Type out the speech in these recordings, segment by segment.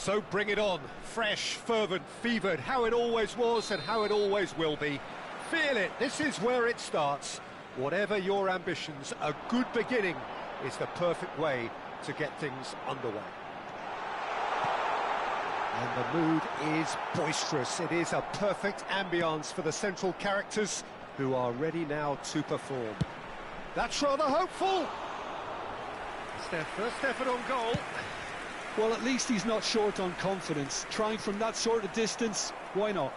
So bring it on. Fresh, fervent, fevered, how it always was and how it always will be. Feel it, this is where it starts. Whatever your ambitions, a good beginning is the perfect way to get things underway. And the mood is boisterous. It is a perfect ambience for the central characters who are ready now to perform. That's rather hopeful. It's their first effort on goal. Well, at least he's not short on confidence. Trying from that sort of distance, why not?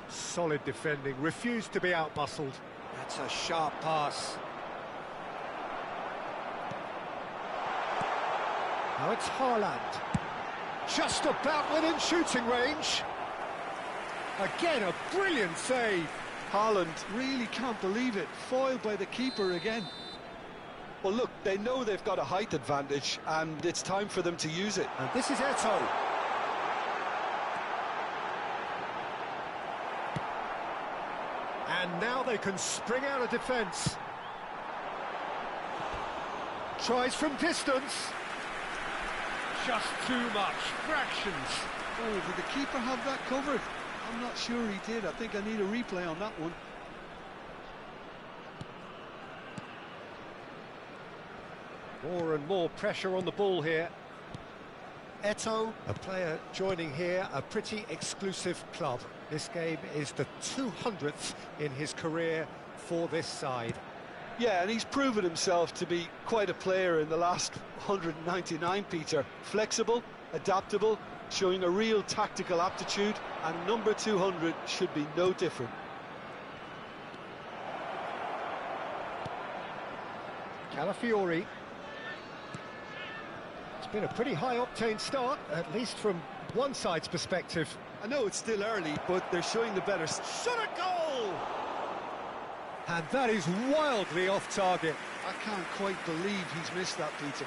Solid defending, refused to be outmuscled. That's a sharp pass. Now it's Haaland. Just about within shooting range. Again, a brilliant save. Haaland really can't believe it. Foiled by the keeper again. Well, look, they know they've got a height advantage, and it's time for them to use it. And this is Eto'o. And now they can spring out of defence. Tries from distance. Just too much, fractions. Oh, did the keeper have that covered? I'm not sure he did. I think I need a replay on that one. More and more pressure on the ball here. Eto'o, a player joining here, a pretty exclusive club. This game is the 200th in his career for this side. Yeah, and he's proven himself to be quite a player in the last 199, Peter. Flexible, adaptable, showing a real tactical aptitude, and number 200 should be no different. Calafiori. It's been a pretty high-octane start, at least from one side's perspective. I know it's still early, but they're showing the better... Shot a goal! And that is wildly off target. I can't quite believe he's missed that, Peter.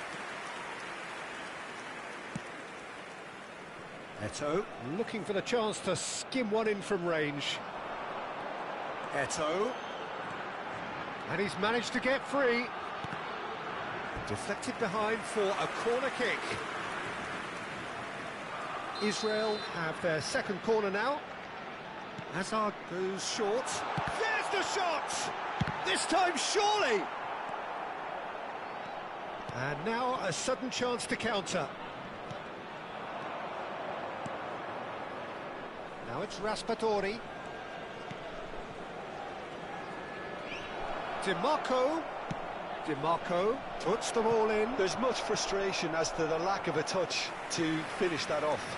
Eto'o looking for the chance to skim one in from range. Eto'o. And he's managed to get free. Deflected behind for a corner kick. Israel have their second corner now. Hazard goes short. There's the shot! This time surely! And now a sudden chance to counter. Now it's Raspadori. DiMarco puts them all in. There's much frustration as to the lack of a touch to finish that off.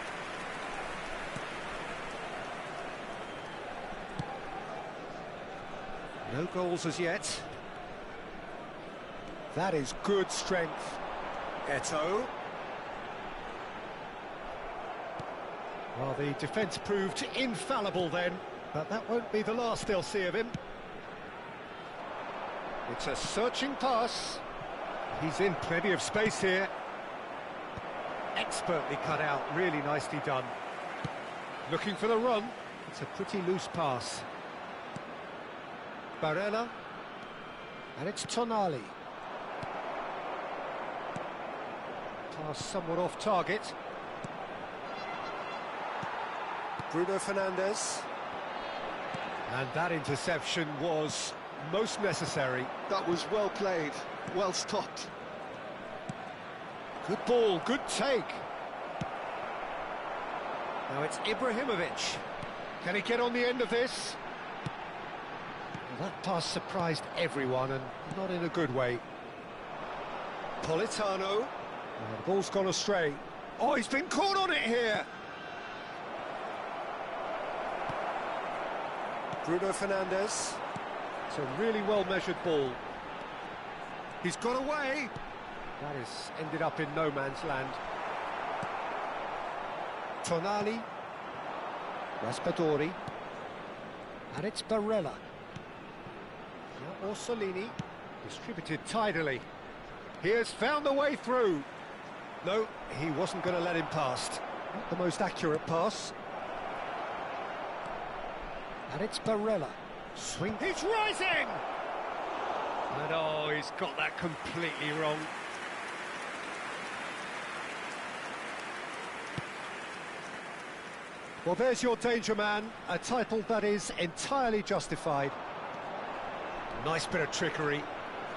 No goals as yet. That is good strength. Eto'o. Well, the defence proved infallible then, but that won't be the last they'll see of him. It's a searching pass. He's in plenty of space here. Expertly cut out, really nicely done. Looking for the run. It's a pretty loose pass. Barella. And it's Tonali. Pass somewhat off target. Bruno Fernandes. And that interception was most necessary. That was well played, well stopped. Good ball, good take. Now it's Ibrahimovic. Can he get on the end of this? Well, that pass surprised everyone, and not in a good way. Politano. Oh, the ball's gone astray. Oh, he's been caught on it here. Bruno Fernandes. It's a really well-measured ball. He's got away. That has ended up in no man's land. Tonali. Raspadori. And it's Barella. Now Orsolini. Distributed tidily. He has found the way through. No, he wasn't going to let him pass. Not the most accurate pass. And it's Barella. Swing. He's rising! And oh, he's got that completely wrong. Well, there's your danger man, a title that is entirely justified. Nice bit of trickery.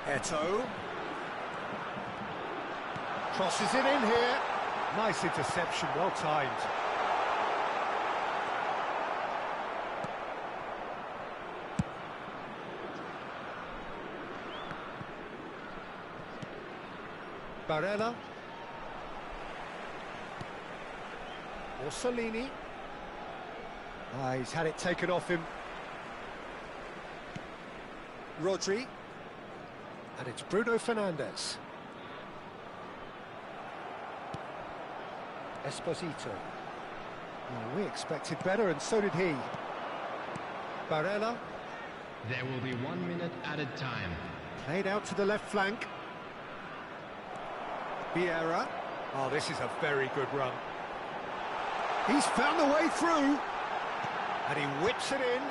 Eto'o. Crosses it in here. Nice interception, well timed. Barella. Orsolini. He's had it taken off him. Rodri. And it's Bruno Fernandes. Esposito. Well, we expected better, and so did he. Barella. There will be 1 minute added time. Played out to the left flank. Vieira. Oh, this is a very good run. He's found the way through. And he whips it in.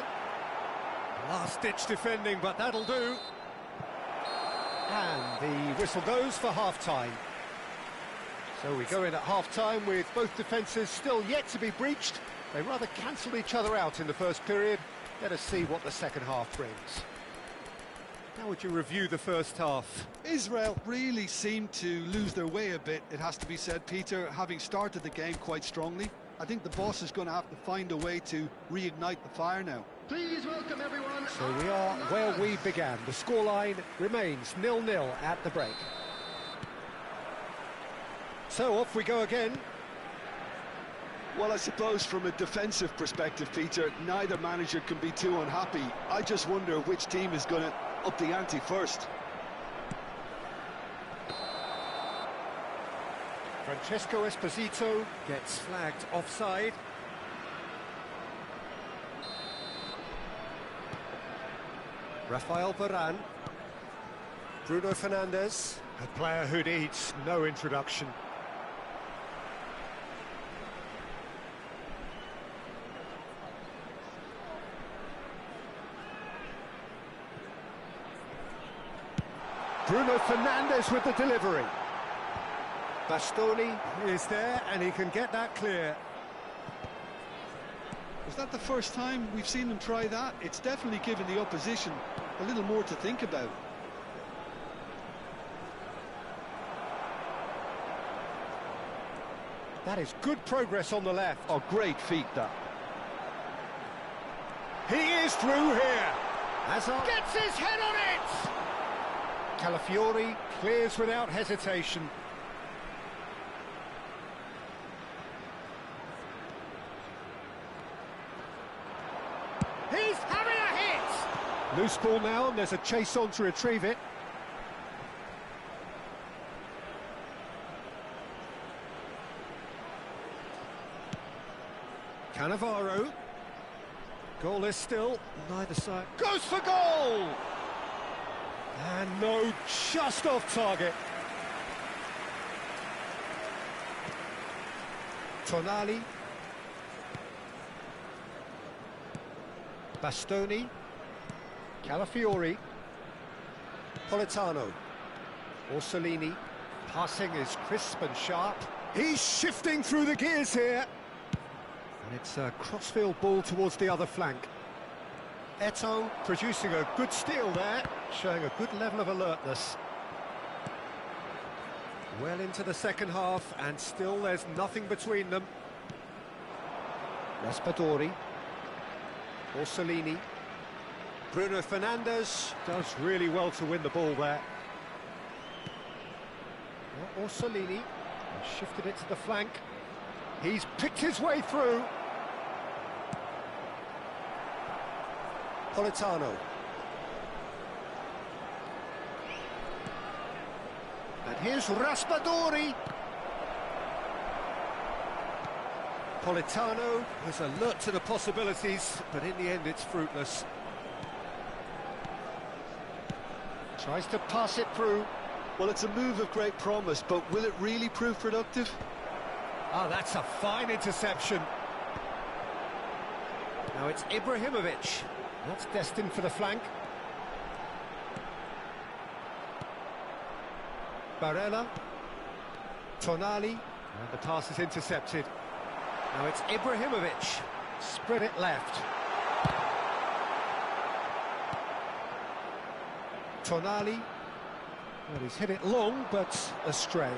Last-ditch defending, but that'll do. And the whistle goes for half-time. So we go in at half-time with both defences still yet to be breached. They rather cancelled each other out in the first period. Let us see what the second half brings. How would you review the first half? Israel really seemed to lose their way a bit, it has to be said, Peter, having started the game quite strongly. I think the boss is going to have to find a way to reignite the fire now. Please welcome everyone. So we are where we began. The scoreline remains 0-0 at the break. So off we go again. Well, I suppose from a defensive perspective, Peter, neither manager can be too unhappy. I just wonder which team is going to up the ante first. Francesco Esposito gets flagged offside. Rafael Varane. Bruno Fernandes, a player who needs no introduction. Bruno Fernandes with the delivery. Bastoni is there, and he can get that clear. Is that the first time we've seen them try that? It's definitely given the opposition a little more to think about. That is good progress on the left. Oh, great feat, that. He is through here. Hazard gets his head on it. Calafiori clears without hesitation. He's having a hit! Loose ball now, and there's a chase on to retrieve it. Cannavaro. Goalless still, neither side. Goes for goal! And no, just off target. Tonali. Bastoni. Calafiori. Politano. Orsolini. Passing is crisp and sharp. He's shifting through the gears here. And it's a crossfield ball towards the other flank. Eto'o producing a good steal there, showing a good level of alertness. Well into the second half, and still there's nothing between them. Raspadori. Orsolini. Bruno Fernandes does really well to win the ball there. Orsolini shifted it to the flank. He's picked his way through. Politano. And here's Raspadori. Politano is alert to the possibilities, but in the end it's fruitless. Tries to pass it through. Well, it's a move of great promise, but will it really prove productive? Oh, that's a fine interception. Now it's Ibrahimovic. That's destined for the flank. Barella. Tonali. And the pass is intercepted. Now it's Ibrahimovic. Spread it left. Tonali. Well, he's hit it long, but astray.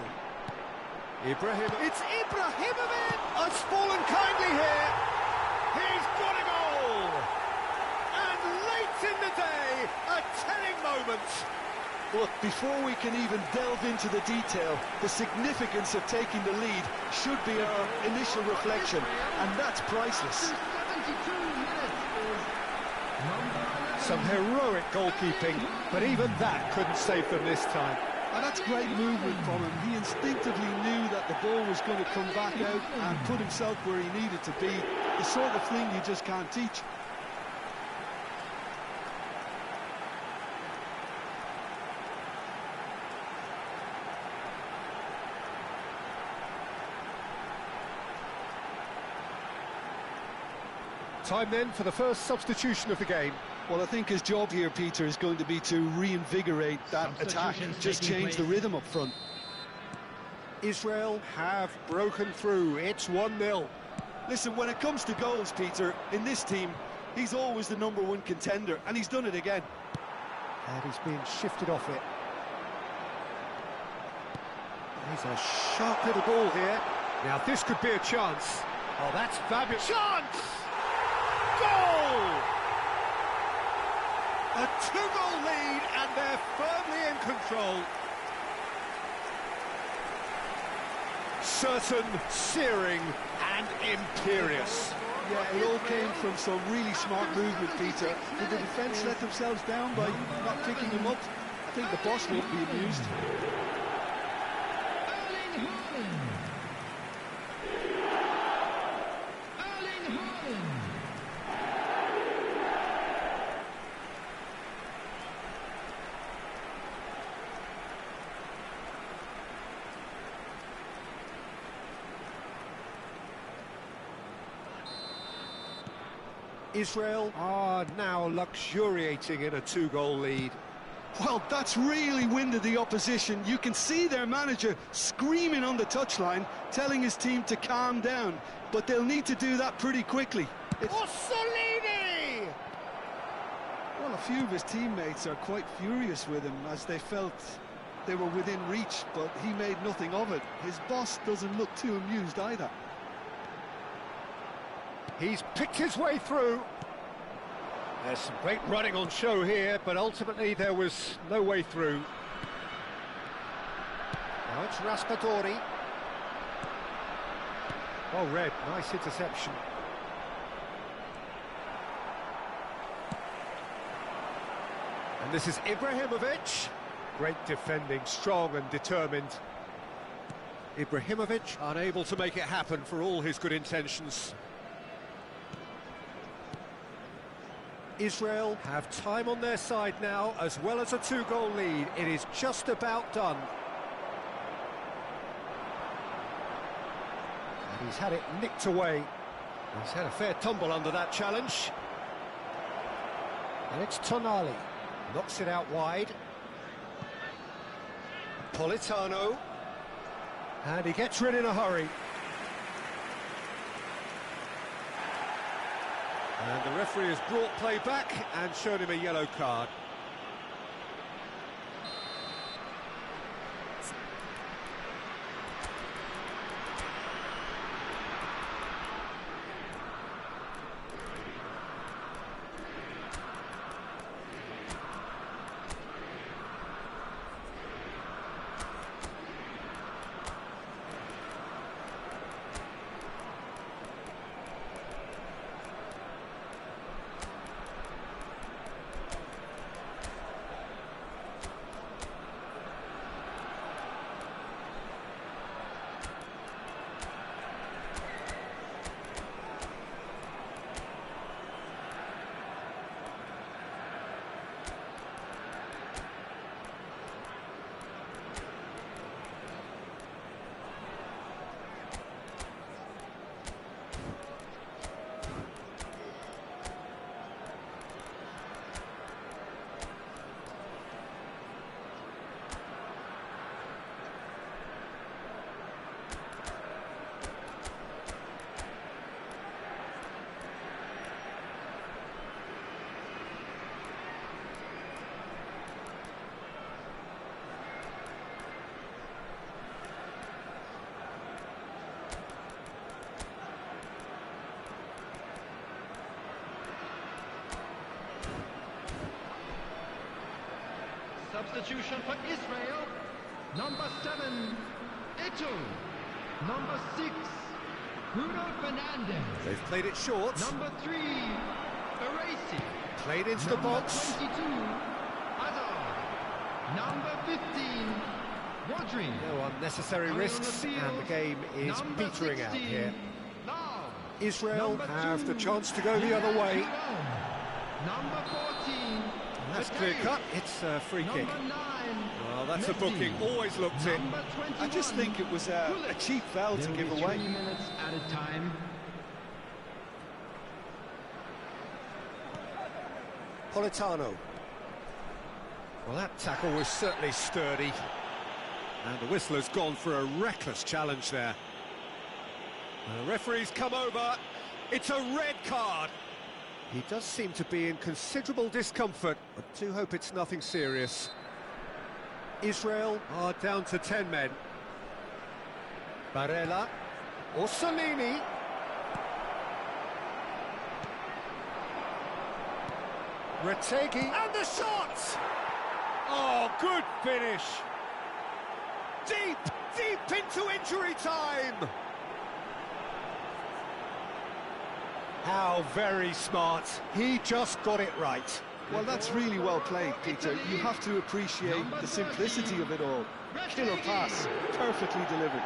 It's Ibrahimovic! It's fallen kindly here. He's got a goal! And late in the day, a telling moment. Look, before we can even delve into the detail, the significance of taking the lead should be our initial reflection, and that's priceless. Some heroic goalkeeping, but even that couldn't save them this time. And that's great movement from him. He instinctively knew that the ball was going to come back out and put himself where he needed to be. The sort of thing you just can't teach. Time then for the first substitution of the game. Well, I think his job here, Peter, is going to be to reinvigorate that attack, just change the rhythm up front. Israel have broken through. It's 1-0. Listen, when it comes to goals, Peter, in this team, he's always the #1 contender, and he's done it again. And he's being shifted off it. He's a sharp little ball here. Now this could be a chance. Oh, that's fabulous. Chance! Goal! A 2-goal lead, and they're firmly in control. Certain, searing, and imperious. Yeah, it all came from some really smart movement, Peter. Did the defence let themselves down by not picking him up? I think the boss won't be amused. Israel are now luxuriating in a 2-goal lead. Well, that's really winded the opposition. You can see their manager screaming on the touchline, telling his team to calm down. But they'll need to do that pretty quickly. Orsolini! Well, a few of his teammates are quite furious with him, as they felt they were within reach, but he made nothing of it. His boss doesn't look too amused either. He's picked his way through. There's some great running on show here, but ultimately there was no way through. Now it's Raspadori. Well read, nice interception. And this is Ibrahimovic. Great defending, strong and determined. Ibrahimovic unable to make it happen for all his good intentions. Israel have time on their side now, as well as a 2-goal lead. It is just about done. And he's had it nicked away. He's had a fair tumble under that challenge. And it's Tonali. Knocks it out wide. Politano. And he gets rid in a hurry. And the referee has brought play back and shown him a yellow card. Substitution for Israel. Number 7, Eto'o. Number 6, Bruno Fernandes. They've played it short. Number 3, Erassi. Played into the box. 22, Hazard. Number 15, Rodri. No unnecessary risks, and the game is Number petering out 16, here. Lau. Israel Number have 2, the chance to go the other way. Number 14, That's Mateo. clear cut. It's a free kick. Number 9, Well, that's a Messi. booking. Always looked in. Number 21, I just think it was a cheap foul to There will give be away. 3 minutes added time. Politano. Well, that tackle was certainly sturdy. And the whistler's gone for a reckless challenge there. The referee's come over. It's a red card. He does seem to be in considerable discomfort, but do hope it's nothing serious. Israel are down to 10 men. Barella. Orsolini. Retegui. And the shot! Oh, good finish. Deep, deep into injury time. How very smart. He just got it right. Well, that's really well played, Peter. You have to appreciate the simplicity of it all. Killer pass, perfectly delivered.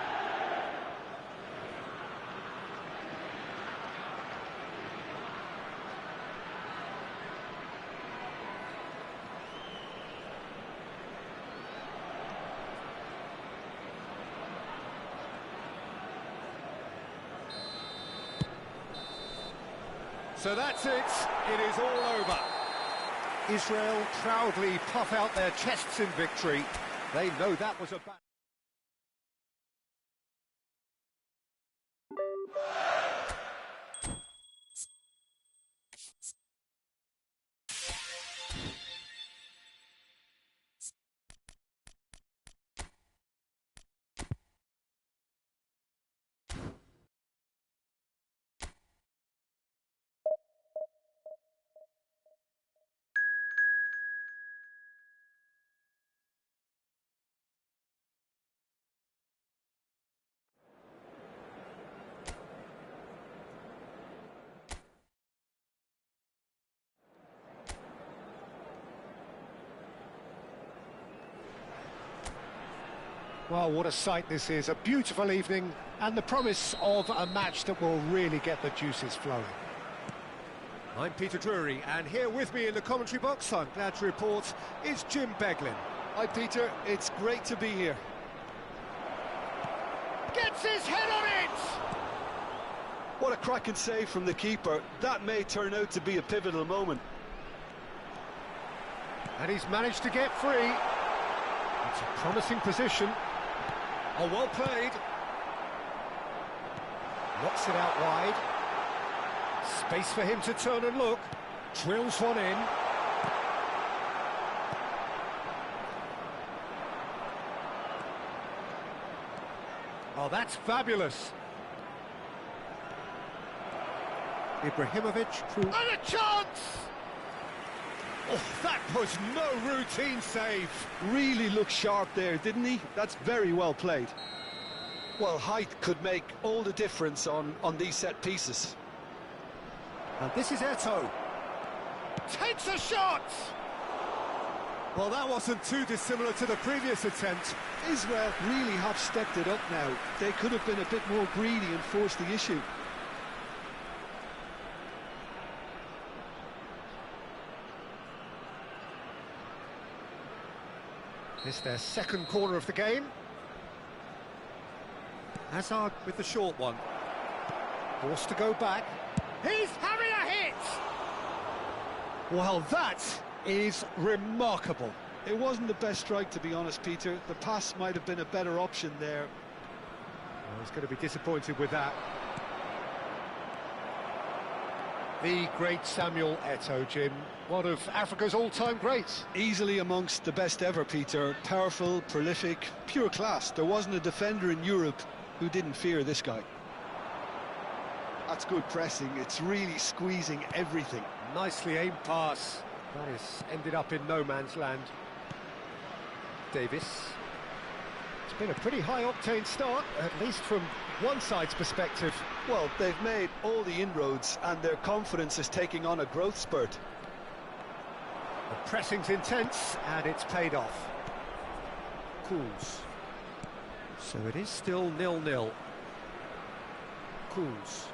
So that's it. It is all over. Israel proudly puff out their chests in victory. They know that was a bad... Well, what a sight this is. A beautiful evening and the promise of a match that will really get the juices flowing. I'm Peter Drury, and here with me in the commentary box, I'm glad to report, is Jim Beglin. Hi, Peter. It's great to be here. Gets his head on it! What a cracking save from the keeper. That may turn out to be a pivotal moment. And he's managed to get free. It's a promising position. Oh, well played. Knocks it out wide. Space for him to turn and look. Drills one in. Oh, that's fabulous. Ibrahimovic. And a chance! Oh, that was no routine save. Really looked sharp there, didn't he? That's very well played. Well, height could make all the difference on these set pieces. And this is Eto'o. Takes a shot! Well, that wasn't too dissimilar to the previous attempt. Israel really have stepped it up now. They could have been a bit more greedy and forced the issue. This is their second corner of the game. Hazard with the short one. Forced to go back. He's having a hit! Well, that is remarkable. It wasn't the best strike, to be honest, Peter. The pass might have been a better option there. Well, he's going to be disappointed with that. The great Samuel Eto'o, Jim. One of Africa's all-time greats. Easily amongst the best ever, Peter. Powerful, prolific, pure class. There wasn't a defender in Europe who didn't fear this guy. That's good pressing. It's really squeezing everything. Nicely aimed pass. That has ended up in no man's land. Davis. It's been a pretty high-octane start, at least from one side's perspective. Well, they've made all the inroads and their confidence is taking on a growth spurt. The pressing's intense, and it's paid off. Cools. So it is still 0-0. Cools.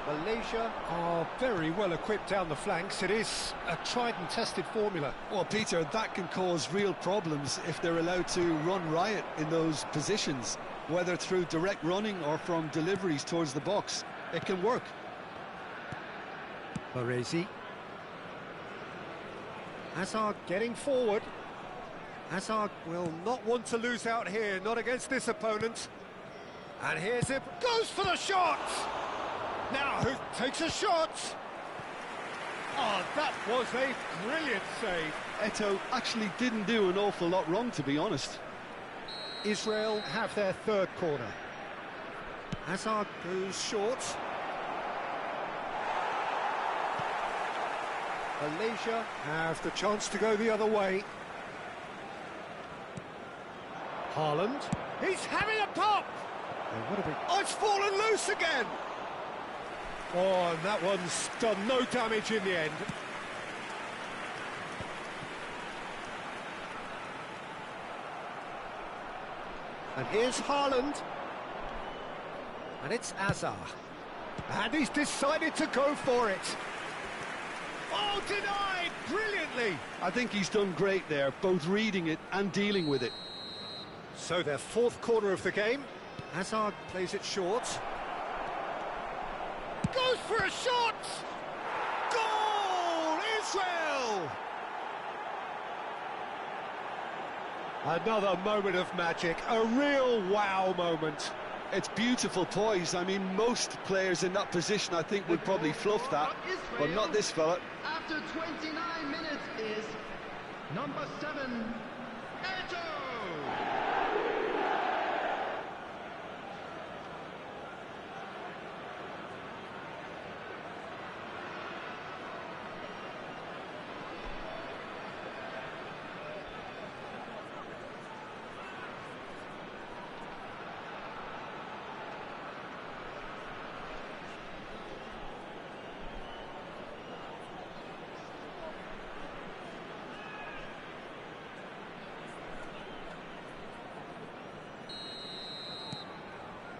Malaysia are very well equipped down the flanks. It is a tried and tested formula. Well, Peter, that can cause real problems if they're allowed to run riot in those positions, whether through direct running or from deliveries towards the box. It can work. Baresi. Hazard getting forward. Hazard will not want to lose out here, not against this opponent. And here's it, goes for the shot! Now, who takes a shot? Oh, that was a brilliant save. Eto'o actually didn't do an awful lot wrong, to be honest. Israel have their third corner. Hazard goes short. Malaysia have the chance to go the other way. Haaland. He's having a pop! Oh, it's fallen loose again! Oh, and that one's done no damage in the end. And here's Haaland. And it's Azar. And he's decided to go for it. Oh, denied brilliantly. I think he's done great there, both reading it and dealing with it. So their fourth corner of the game. Hazard plays it short. Goes for a shot! Goal! Israel! Another moment of magic, a real wow moment. It's beautiful poise. I mean, most players in that position, I think, would probably fluff that, but not this fella. After 29 minutes is number 7, Eto'o.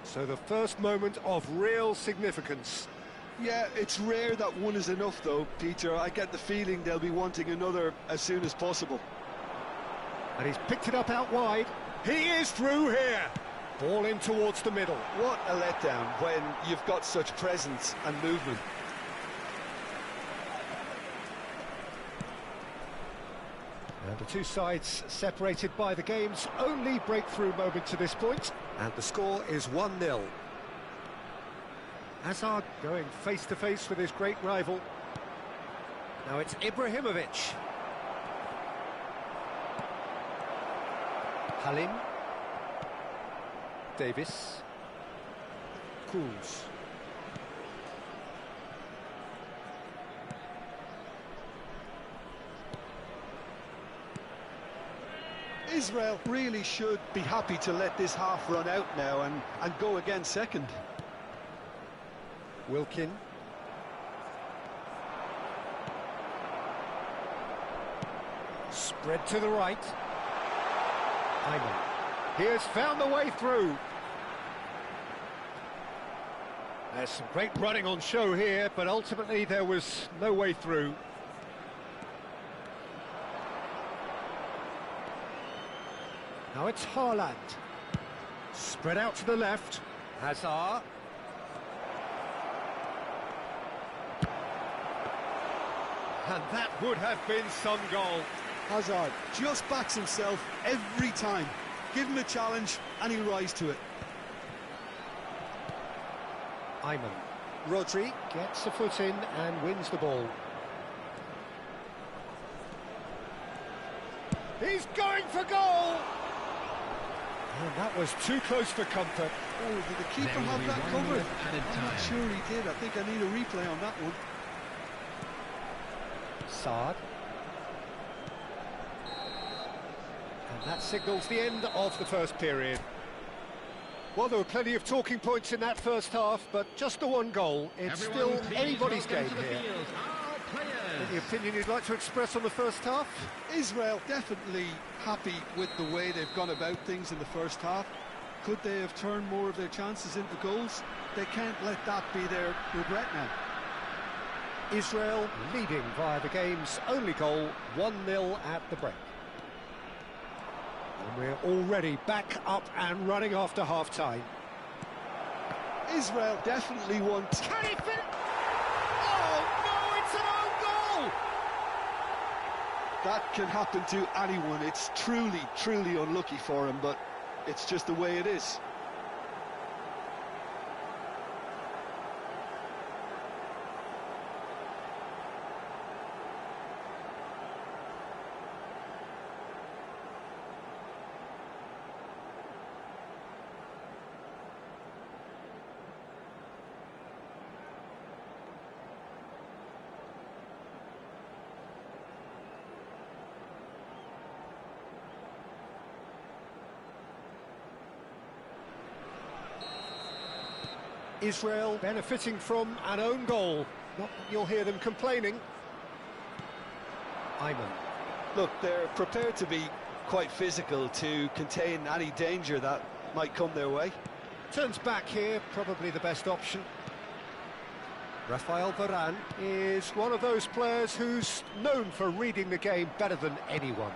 So the first moment of real significance. Yeah, it's rare that one is enough, though, Peter. I get the feeling they'll be wanting another as soon as possible. And he's picked it up out wide. He is through here. Ball in towards the middle. What a letdown when you've got such presence and movement. And the two sides separated by the game's only breakthrough moment to this point. And the score is 1-0. Hazard going face-to-face with his great rival. Now it's Ibrahimovic. Halim. Davis. Cools. Israel really should be happy to let this half run out now and go again second. Wilkin. Spread to the right. Ayman. He has found the way through. There's some great running on show here, but ultimately there was no way through. Now it's Haaland. Spread out to the left. Hazard. And that would have been some goal. Hazard just backs himself every time. Give him a challenge and he'll rise to it. Ayman. Rodri gets the foot in and wins the ball. He's going for goal! And that was too close for comfort. Oh, did the keeper There will have be that 1 covered? minute added I'm not time. sure he did. I think I need a replay on that one. Saad. And that signals the end of the first period. Well, there were plenty of talking points in that first half, but just the one goal. It's Everyone, still please anybody's welcome game to the here. field our players. Any opinion you'd like to express on the first half? Israel definitely happy with the way they've gone about things in the first half. Could they have turned more of their chances into goals? They can't let that be their regret now. Israel leading via the game's only goal, 1-0 at the break. And we're already back up and running after half-time. Israel definitely want... Can he fit? Oh, no, it's an own goal! That can happen to anyone. It's truly, truly unlucky for him, but it's just the way it is. Israel benefiting from an own goal. Not that you'll hear them complaining. Ayman. Look, they're prepared to be quite physical to contain any danger that might come their way. Turns back here, probably the best option. Rafael Varane is one of those players who's known for reading the game better than anyone.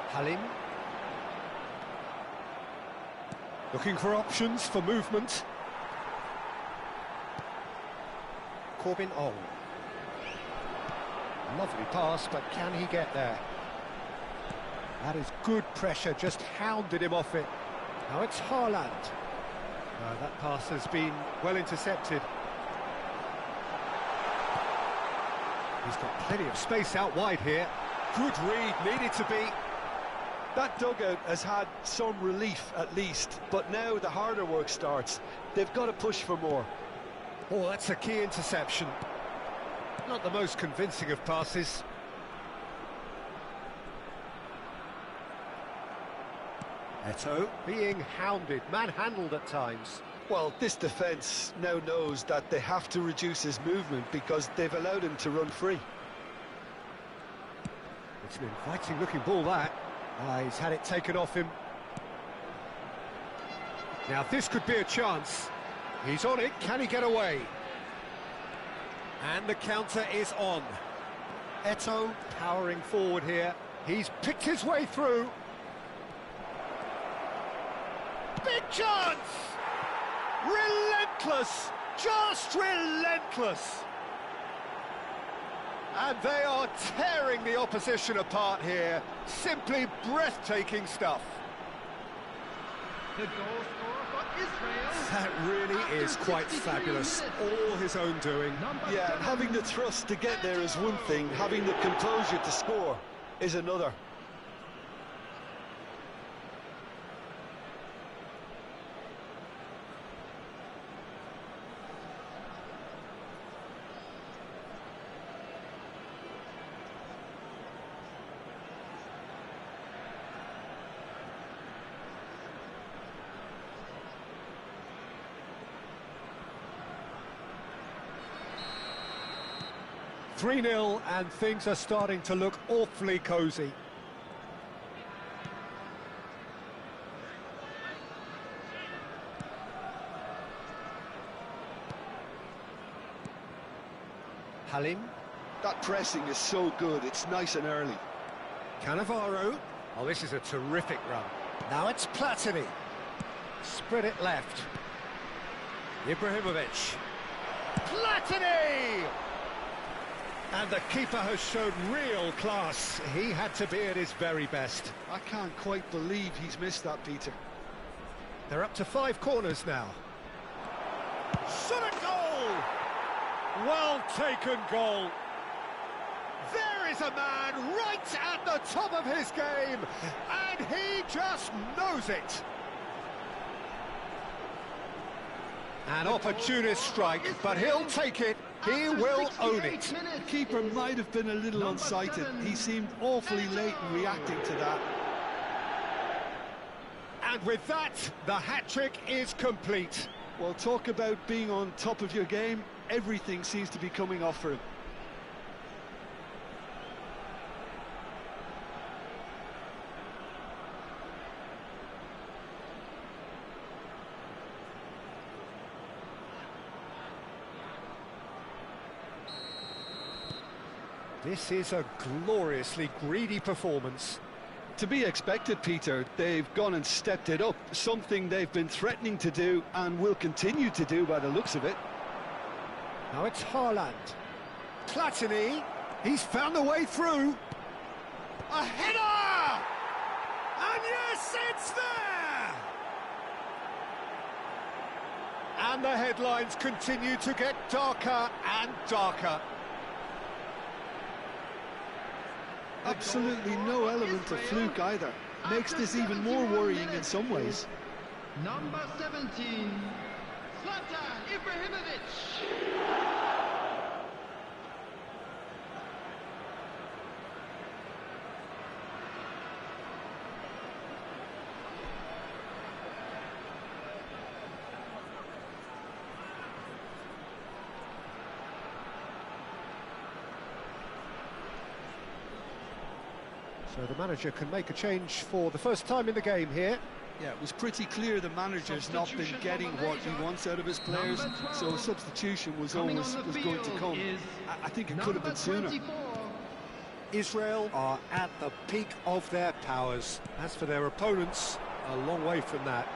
Halim. Looking for options for movement. Corbin Ong. Lovely pass, but can he get there? That is good pressure, just hounded him off it. Now it's Haaland. That pass has been well intercepted. He's got plenty of space out wide here. Good read, needed to be. That dugout has had some relief at least, but now the harder work starts. They've got to push for more. Oh, that's a key interception. Not the most convincing of passes. Eto'o being hounded, manhandled at times. Well, this defence now knows that they have to reduce his movement because they've allowed him to run free. It's an inviting looking ball, that. He's had it taken off him. Now this could be a chance. He's on it, can he get away? And the counter is on. Eto'o powering forward here. He's picked his way through. Big chance! Relentless! Just relentless! And they are tearing the opposition apart here. Simply breathtaking stuff. The goal scorer for Israel. That really is quite fabulous. All his own doing. Yeah, and having the thrust to get there is one thing, having the composure to score is another. (3-0) and things are starting to look awfully cosy. Halim. That pressing is so good, it's nice and early. Cannavaro. Oh, this is a terrific run. Now it's Platini. Spread it left. Ibrahimovic. Platini! And the keeper has shown real class. He had to be at his very best. I can't quite believe he's missed that, Peter. They're up to 5 corners now. Shot a goal! Well taken goal. There is a man right at the top of his game, and he just knows it. An opportunist strike, but he'll take it. He will own it. The keeper might have been a little unsighted. He seemed awfully late in reacting to that. And with that, the hat-trick is complete. Well, talk about being on top of your game. Everything seems to be coming off for him. This is a gloriously greedy performance. To be expected, Peter. They've gone and stepped it up, something they've been threatening to do and will continue to do by the looks of it. Now it's Haaland. Platini, he's found the way through. A header! And yes, it's there! And the headlines continue to get darker and darker. Absolutely no element of fluke either. Makes this even more worrying in some ways. Number 17, Zlatan Ibrahimovic. So the manager can make a change for the first time in the game here. Yeah, it was pretty clear the manager's not been getting what he wants out of his players, so a substitution was going to come. I think it could have been sooner. Israel are at the peak of their powers. As for their opponents, a long way from that.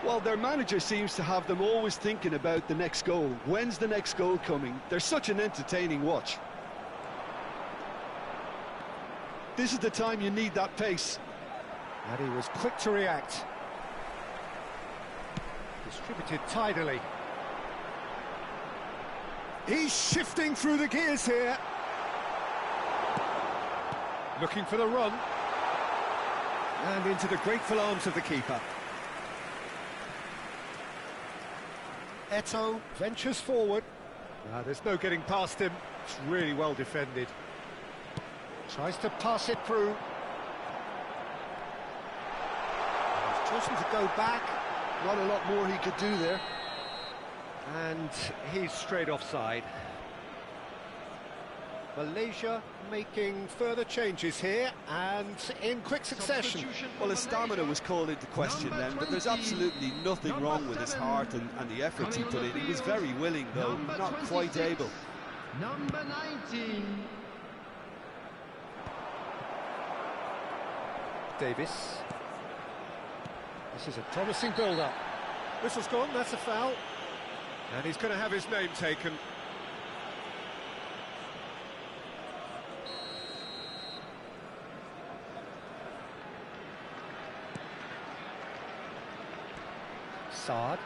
Well, their manager seems to have them always thinking about the next goal. When's the next goal coming? They're such an entertaining watch. This is the time you need that pace. And he was quick to react. Distributed tidily. He's shifting through the gears here. Looking for the run. And into the grateful arms of the keeper. Eto'o ventures forward. There's no getting past him. It's really well defended. Tries to pass it through. He's chosen to go back. Not a lot more he could do there. And he's straight offside. Malaysia making further changes here and in quick succession. Well, his stamina was called into question then, but there's absolutely nothing wrong with his heart and the efforts he put in. He was very willing, though, not quite able. Number 19. Davis. This is a promising build-up. Whistle's gone, that's a foul. And he's going to have his name taken. Saad.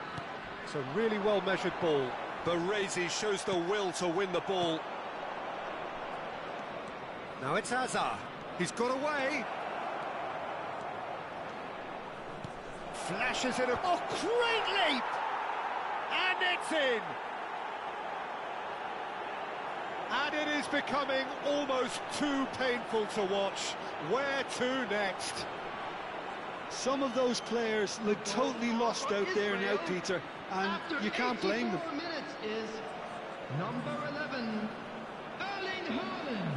It's a really well-measured ball. Baresi shows the will to win the ball. Now it's Hazard. He's got away. Flashes it up. Oh, great leap! And it's in! And it is becoming almost too painful to watch. Where to next? Some of those players look totally lost out there now, Peter, and you can't blame them. Minutes is number 11, Erling Haaland.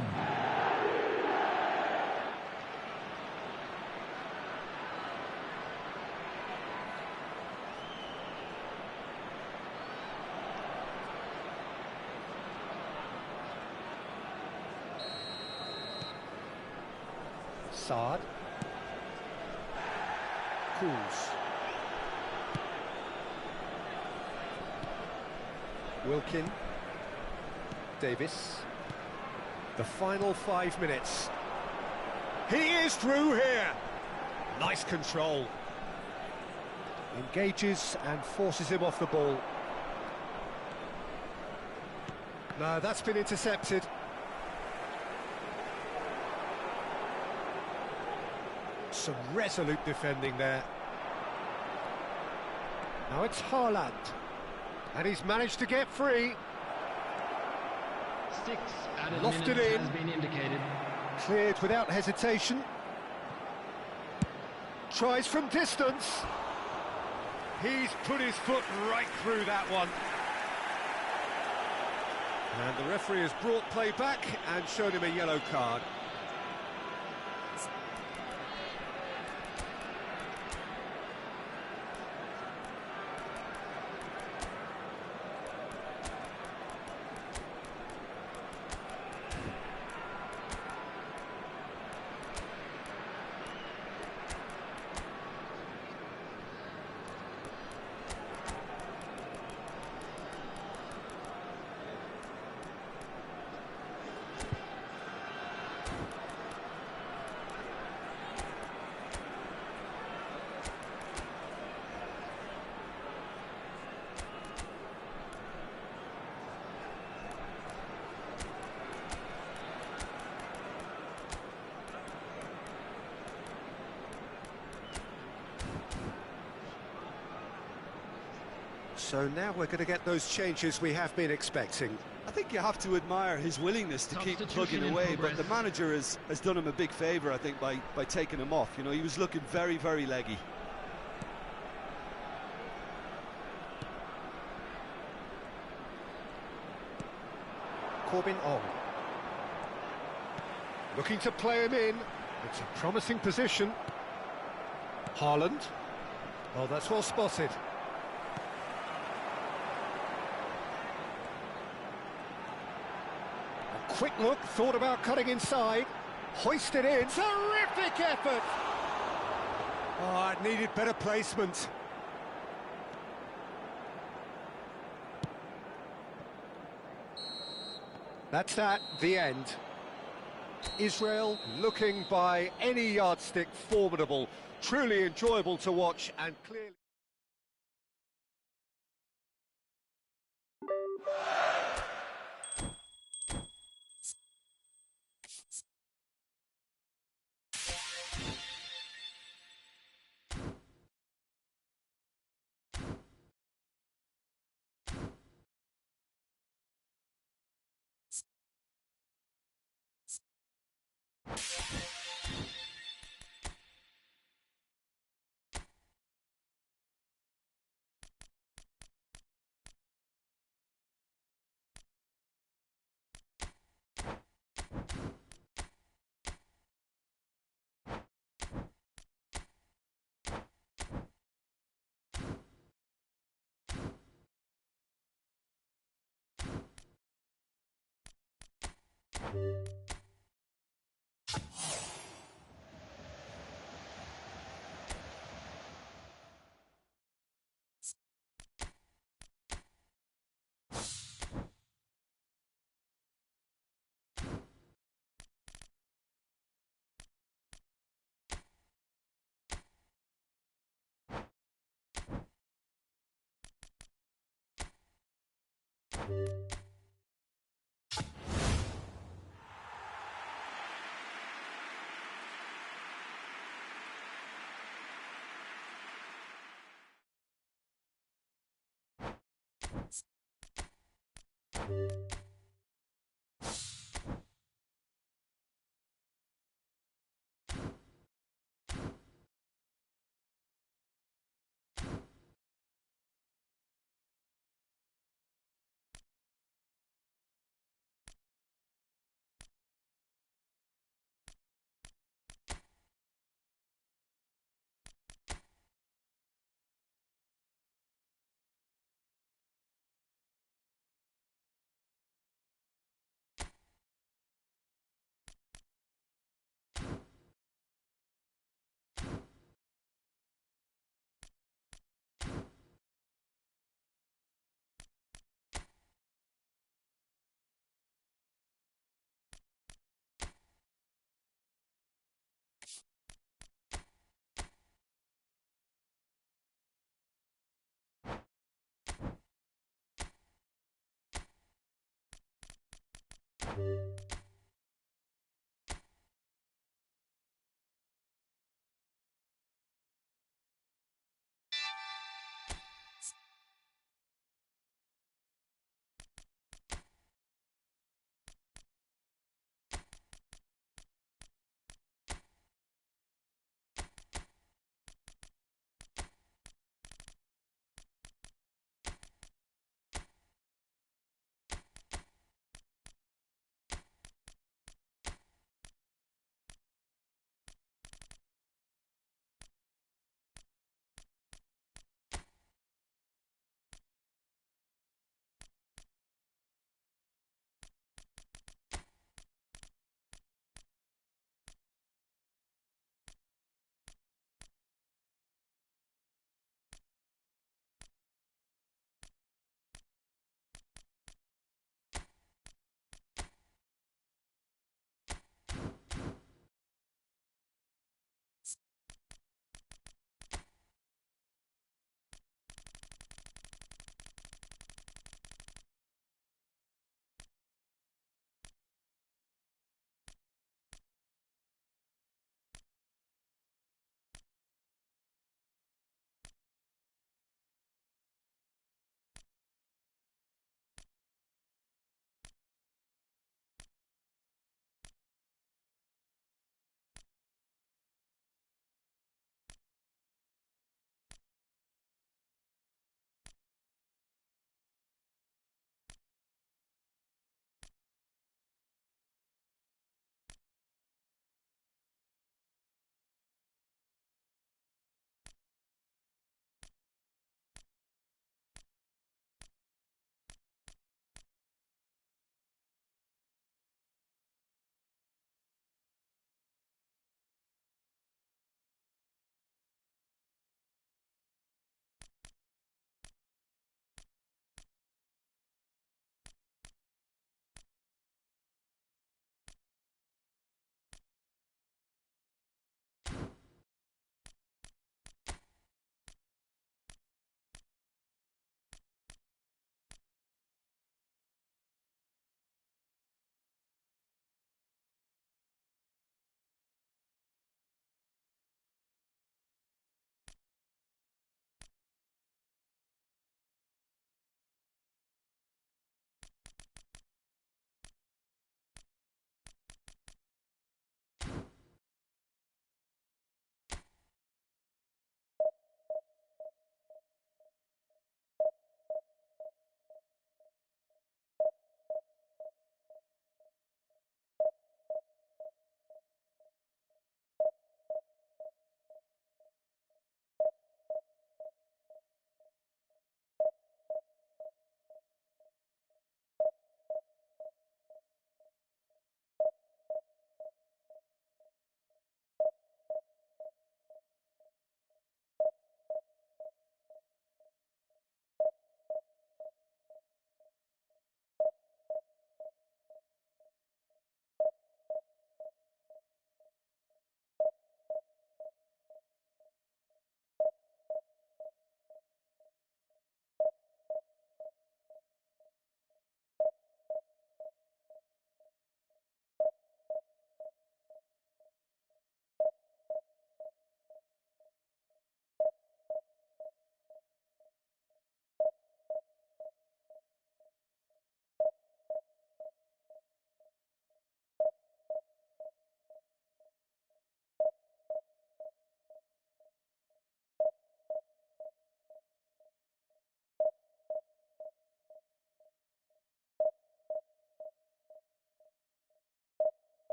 Saad. Cools. Wilkin. Davis. The final 5 minutes. He is through here. Nice control. Engages and forces him off the ball. No, that's been intercepted. Some resolute defending there. Now it's Haaland. And he's managed to get free. 6 added Lofted minutes in. has been indicated. Cleared without hesitation. Tries from distance. He's put his foot right through that one. And the referee has brought play back and shown him a yellow card. So now we're going to get those changes we have been expecting. I think you have to admire his willingness to keep Substitution plugging in away, but progress. the manager has done him a big favour, I think, by taking him off. You know, he was looking very, very leggy. Corbin on. Looking to play him in. It's a promising position. Haaland. Oh, that's well spotted. A quick look, thought about cutting inside. Hoisted in. Terrific effort! Oh, it needed better placement. That's that, the end. Israel looking by any yardstick formidable, truly enjoyable to watch and clearly...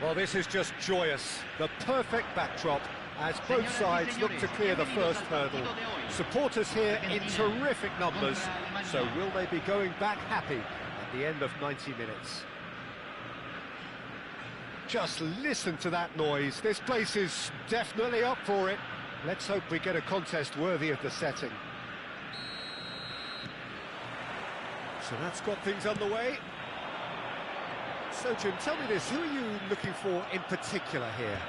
Well, this is just joyous. The perfect backdrop as both sides look to clear the first hurdle. Supporters here in terrific numbers, so will they be going back happy at the end of 90 minutes? Just listen to that noise. This place is definitely up for it. Let's hope we get a contest worthy of the setting. So that's got things underway. So, Jim, tell me this, who are you looking for in particular here?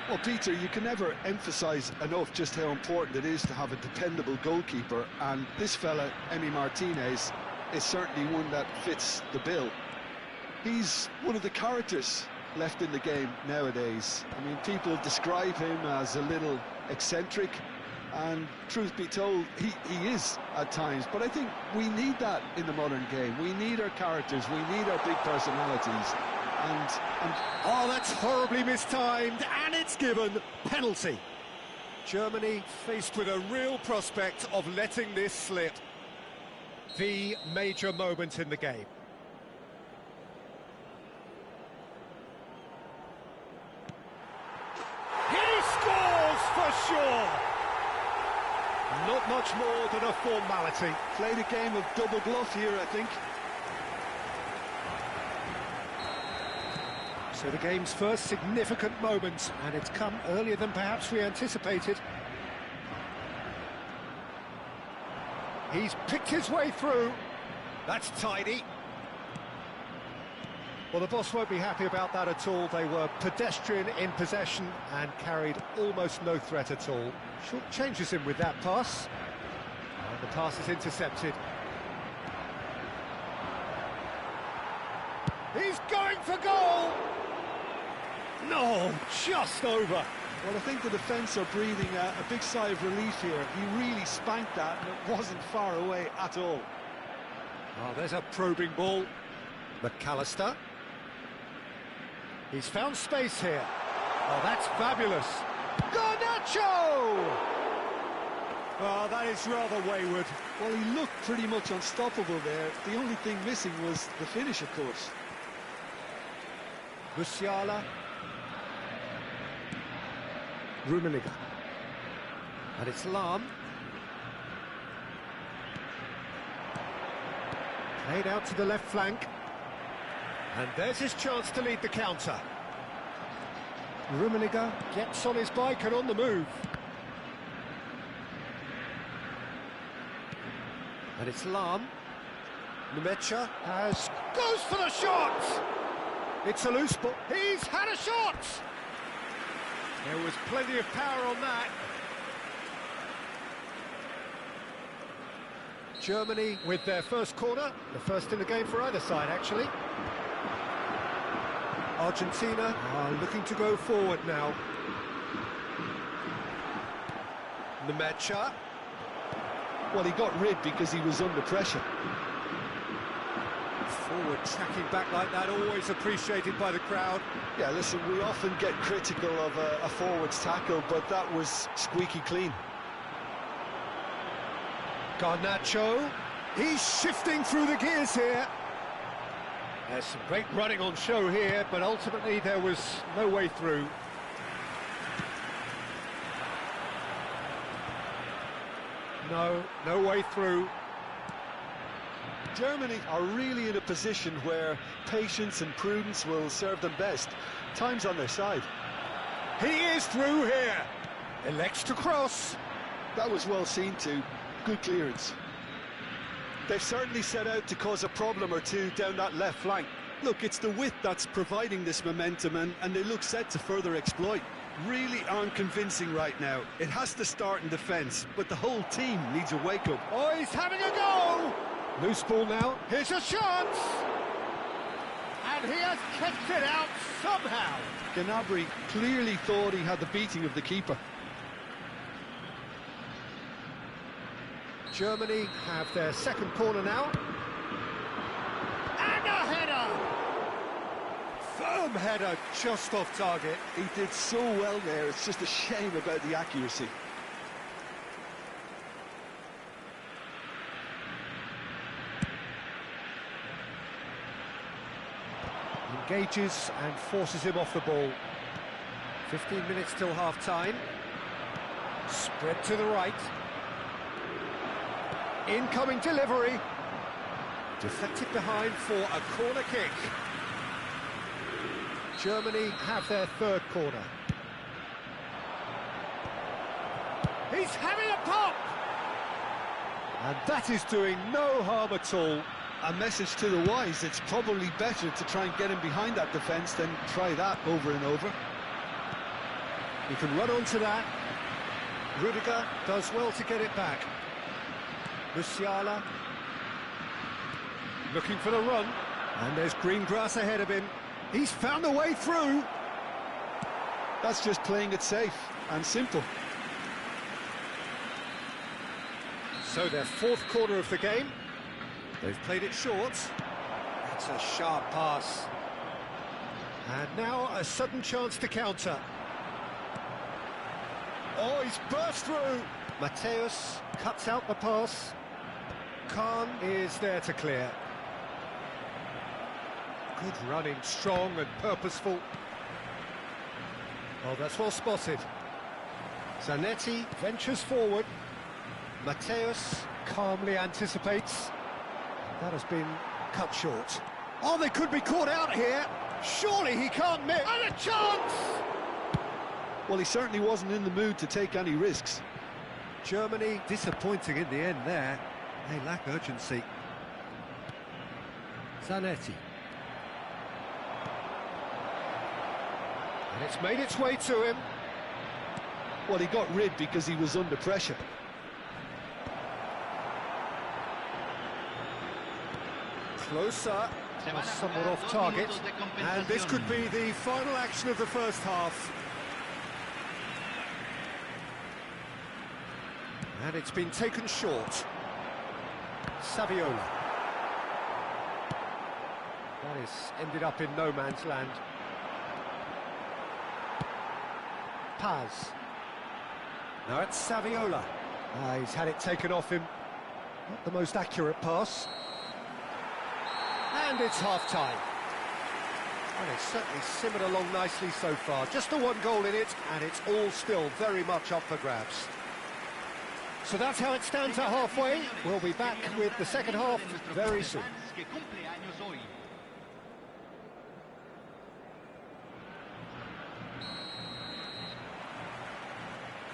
Well, Peter, you can never emphasise enough just how important it is to have a dependable goalkeeper, and this fella, Emi Martinez, is certainly one that fits the bill. He's one of the characters left in the game nowadays. I mean, people describe him as a little eccentric, And truth be told, he is at times, but I think we need that in the modern game. We need our characters, we need our big personalities. And oh, that's horribly mistimed, and it's given penalty. Germany faced with a real prospect of letting this slip. The major moment in the game. He scores for sure! Not much more than a formality. Played a game of double bluff here, I think. So the game's first significant moment, and it's come earlier than perhaps we anticipated. He's picked his way through. That's tidy. Well, the boss won't be happy about that at all. They were pedestrian in possession and carried almost no threat at all. Short changes him with that pass. And the pass is intercepted. He's going for goal! No, just over. Well, I think the defence are breathing a big sigh of relief here. He really spanked that, and it wasn't far away at all. Oh, there's a probing ball. McAllister. He's found space here. Oh, that's fabulous. Garnacho! Oh, that is rather wayward. Well, he looked pretty much unstoppable there. The only thing missing was the finish, of course. Musiala. Rummenigge. And it's Lahm. Played out to the left flank. And there's his chance to lead the counter. Rummenigge gets on his bike and on the move. And it's Lahm. Numecha goes for the shot! It's a loose ball. He's had a shot! There was plenty of power on that. Germany with their first corner, the first in the game for either side, actually. Argentina are looking to go forward now. Numecha. Well, he got rid because he was under pressure. Forward tracking back like that, always appreciated by the crowd. Yeah, listen, we often get critical of a forward's tackle, but that was squeaky clean. Garnacho, he's shifting through the gears here. There's some great running on show here, but ultimately there was no way through. No way through. Germany are really in a position where patience and prudence will serve them best. Time's on their side. He is through here. Elects to cross. That was well seen too. Good clearance. They've certainly set out to cause a problem or two down that left flank. Look, it's the width that's providing this momentum, and they look set to further exploit. Really aren't convincing right now. It has to start in defence, but the whole team needs a wake-up. Oh, he's having a go! Loose ball now. Here's a chance! And he has kept it out somehow. Gnabry clearly thought he had the beating of the keeper. Germany have their second corner now. And a header! Firm header, just off target. He did so well there, it's just a shame about the accuracy. Engages and forces him off the ball. 15 minutes till half-time. Spread to the right. Incoming delivery. Deflected behind for a corner kick. Germany have their third corner. He's having a pop! And that is doing no harm at all. A message to the wise, it's probably better to try and get him behind that defence than try that over and over. He can run onto that. Rudiger does well to get it back. Musiala looking for the run, and there's green grass ahead of him. He's found a way through. That's just playing it safe and simple. So their fourth corner of the game. They've played it short. That's a sharp pass. And now a sudden chance to counter. Oh, he's burst through. Mateus cuts out the pass. Khan is there to clear. Good running, strong and purposeful. Oh, that's well spotted. Zanetti ventures forward. Mateus calmly anticipates. That has been cut short. Oh, they could be caught out here. Surely he can't miss. And a chance! Well, he certainly wasn't in the mood to take any risks. Germany disappointing in the end there. They lack urgency. Zanetti. And it's made its way to him. Well, he got rid because he was under pressure. Closer, somewhat off target. And this could be the final action of the first half. And it's been taken short. Saviola. That is ended up in no man's land. Paz. Now it's Saviola. He's had it taken off him. Not the most accurate pass. And it's half-time. And it's certainly simmered along nicely so far. Just the one goal in it, and it's all still very much up for grabs. So that's how it stands at halfway. We'll be back with the second half very soon.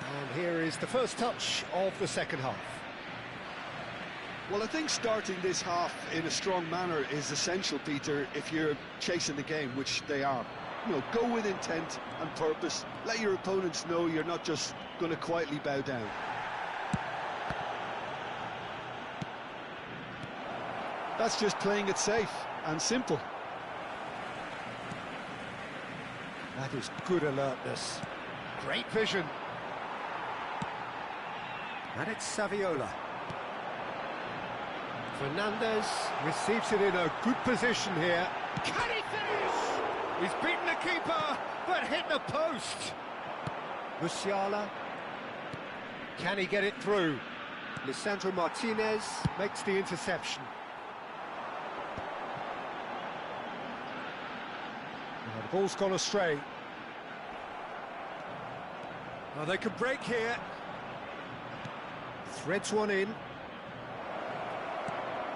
And here is the first touch of the second half. Well, I think starting this half in a strong manner is essential, Peter, if you're chasing the game, which they are. You know, go with intent and purpose. Let your opponents know you're not just going to quietly bow down. That's just playing it safe and simple. That is good alertness. Great vision. And it's Saviola. Fernandez receives it in a good position here. Can he finish? He's beaten the keeper, but hit the post. Musiala. Can he get it through? Lisandro Martinez makes the interception. Now the ball's gone astray. Now they can break here. Threads one in.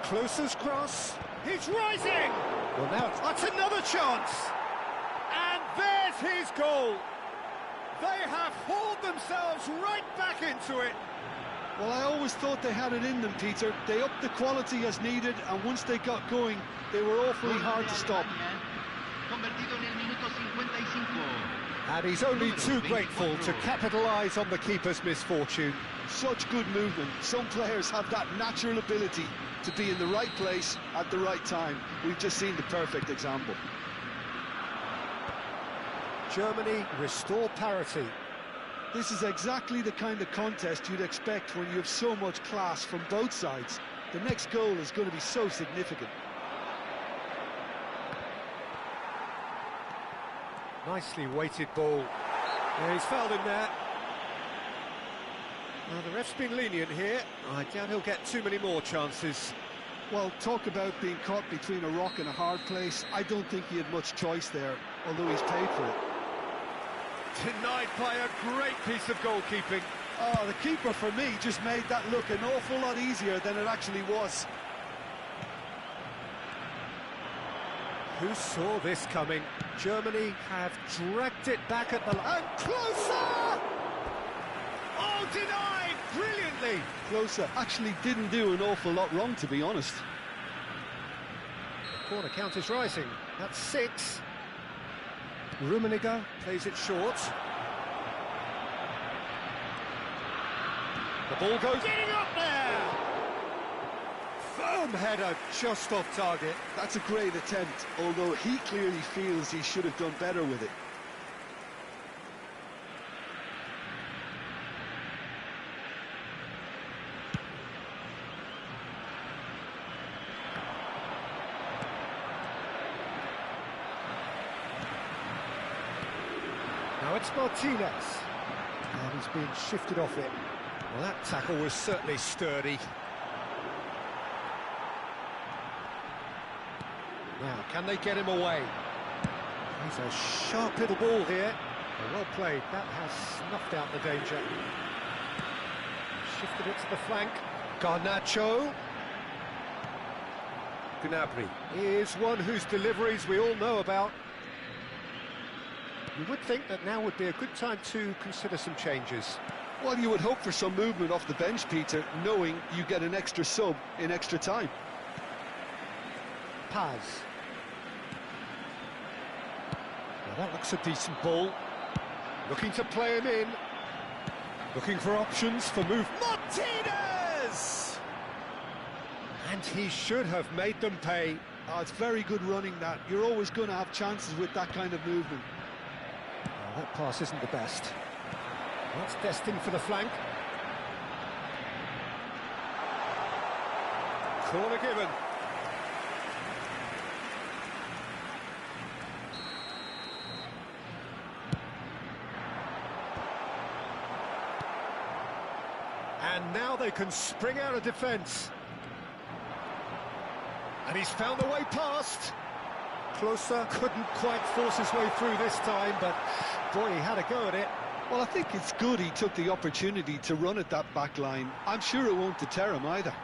Closer's cross. He's rising! Well, now that's another chance. And there's his goal. They have hauled themselves right back into it. Well, I always thought they had it in them, Peter. They upped the quality as needed, and once they got going, they were awfully hard to stop. And he's only too grateful to capitalise on the keeper's misfortune. Such good movement. Some players have that natural ability to be in the right place at the right time. We've just seen the perfect example. Germany restore parity. This is exactly the kind of contest you'd expect when you have so much class from both sides. The next goal is going to be so significant. Nicely weighted ball. Yeah, he's fouled him there. Well, the ref's been lenient here. I doubt he'll get too many more chances. Well, talk about being caught between a rock and a hard place. I don't think he had much choice there, although he's paid for it. Denied by a great piece of goalkeeping. Oh, the keeper, for me, just made that look an awful lot easier than it actually was. Who saw this coming? Germany have dragged it back at the line. And closer! Oh, denied brilliantly. Closer actually didn't do an awful lot wrong, to be honest. The corner count is rising. That's 6. Rummenigge plays it short. The ball goes getting up there. Firm header just off target. That's a great attempt, although he clearly feels he should have done better with it. Martinez. And he's being shifted off it. Well, that tackle was certainly sturdy. Now, can they get him away? He's a sharp little ball here. Well played. That has snuffed out the danger. Shifted it to the flank. Garnacho. Gnabry is one whose deliveries we all know about. You would think that now would be a good time to consider some changes. Well, you would hope for some movement off the bench, Peter, knowing you get an extra sub in extra time. Paz. Now that looks a decent ball. Looking to play him in. Looking for options for move. Martinez! And he should have made them pay. Oh, it's very good running, that. You're always going to have chances with that kind of movement. Oh, that pass isn't the best. That's destined for the flank. Corner given. And now they can spring out of defence. And he's found a way past. Closer, couldn't quite force his way through this time, but boy, he had a go at it. Well, I think it's good he took the opportunity to run at that back line. I'm sure it won't deter him either.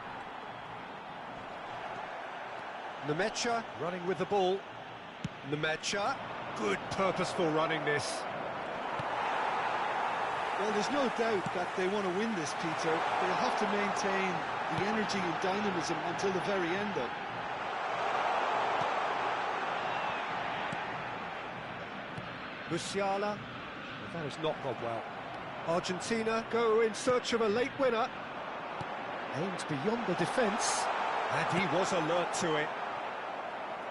Nemecha running with the ball. Nemecha, good purposeful running this. Well, there's no doubt that they want to win this, Peter. They'll have to maintain the energy and dynamism until the very end, though. Musiala, that has not gone well. Argentina go in search of a late winner. Aimed beyond the defence, and he was alert to it.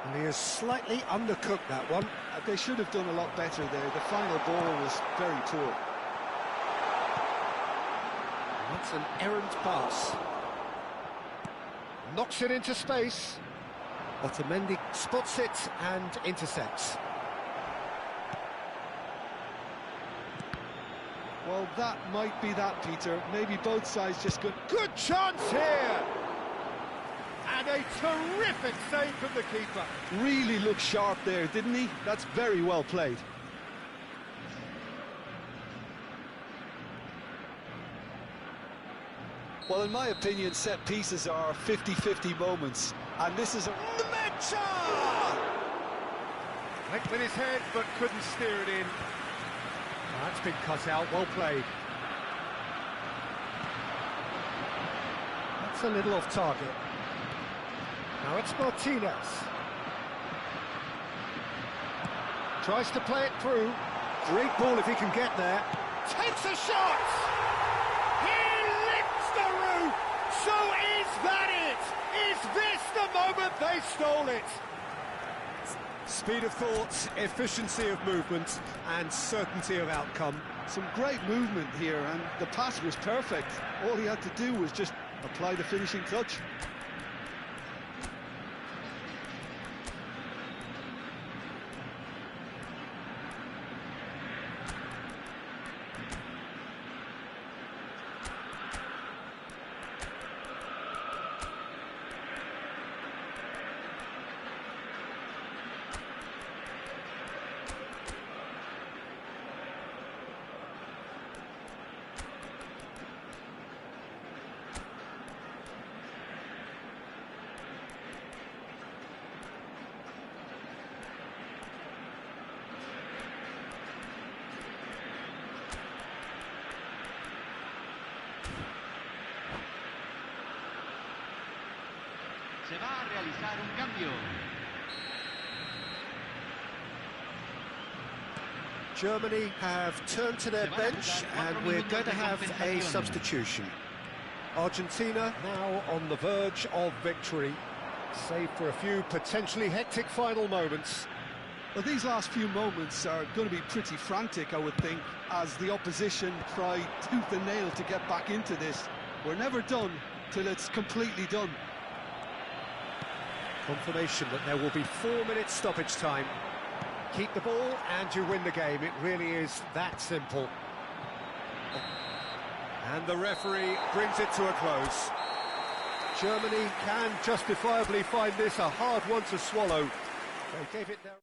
And he has slightly undercooked that one. They should have done a lot better there. The final ball was very poor. That's an errant pass. Knocks it into space. Otamendi spots it and intercepts. Well, that might be that, Peter. Maybe both sides just got... Good chance here! And a terrific save from the keeper. Really looked sharp there, didn't he? That's very well played. Well, in my opinion, set pieces are 50-50 moments. And this is a... Nemecha! Went with his head, but couldn't steer it in. That's been cut out, well played. That's a little off target. Now it's Martinez. Tries to play it through. Great ball if he can get there. Takes a shot! He lifts the roof! So is that it? Is this the moment they stole it? Speed of thought, efficiency of movement, and certainty of outcome. Some great movement here, and the pass was perfect. All he had to do was just apply the finishing touch. Se va a realizar un cambio. Germany have turned to their bench and we're going to have a substitution. Argentina now on the verge of victory, save for a few potentially hectic final moments. Well, these last few moments are going to be pretty frantic, I would think, as the opposition try tooth and nail to get back into this. We're never done till it's completely done. Confirmation that there will be 4 minutes stoppage time. Keep the ball and you win the game. It really is that simple. And the referee brings it to a close. Germany can justifiably find this a hard one to swallow. They gave it their...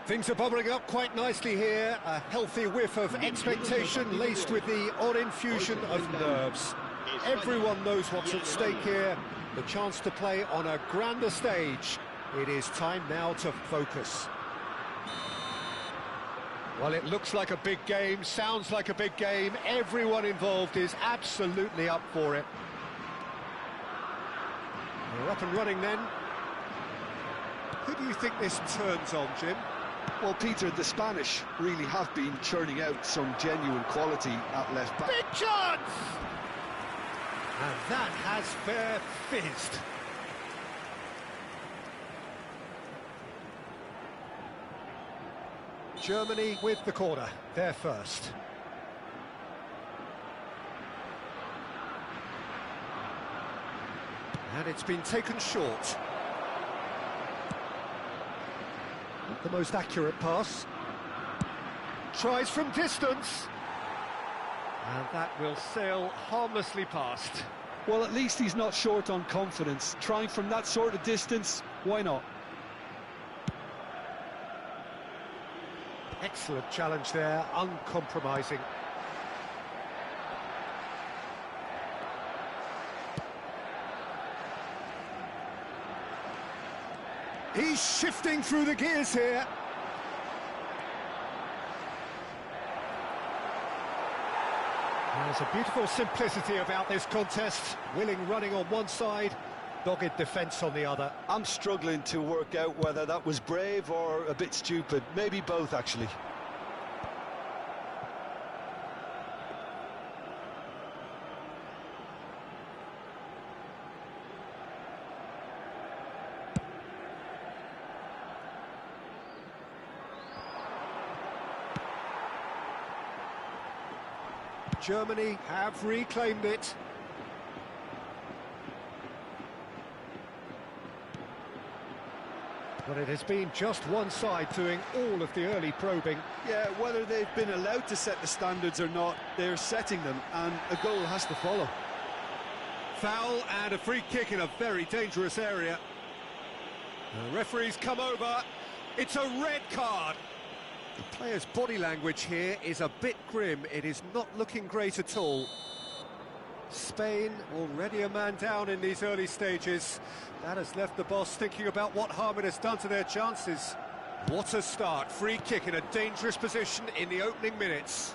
Things are bubbling up quite nicely here. A healthy whiff of expectation laced with the odd infusion of nerves. Everyone knows what's at stake here. the chance to play on a grander stage. It is time now to focus. Well, it looks like a big game, sounds like a big game. Everyone involved is absolutely up for it. We're up and running then. Who do you think this turns on, Jim? Well, Peter, the Spanish really have been churning out some genuine quality at left back. Big chance! And that has fair fizzed. Germany with the corner, they're first. And it's been taken short. Not the most accurate pass. Tries from distance. And that will sail harmlessly past. Well, at least he's not short on confidence. Trying from that sort of distance, why not? Excellent challenge there, uncompromising. He's shifting through the gears here. There's a beautiful simplicity about this contest. Willing running on one side, dogged defence on the other. I'm struggling to work out whether that was brave or a bit stupid. Maybe both, actually. Germany have reclaimed it. But it has been just one side doing all of the early probing. Yeah, whether they've been allowed to set the standards or not, they're setting them, and a goal has to follow. Foul and a free kick in a very dangerous area. The referee's come over. It's a red card. The player's body language here is a bit grim. It is not looking great at all. Spain already a man down in these early stages. That has left the boss thinking about what harm it has done to their chances. What a start. Free kick in a dangerous position in the opening minutes.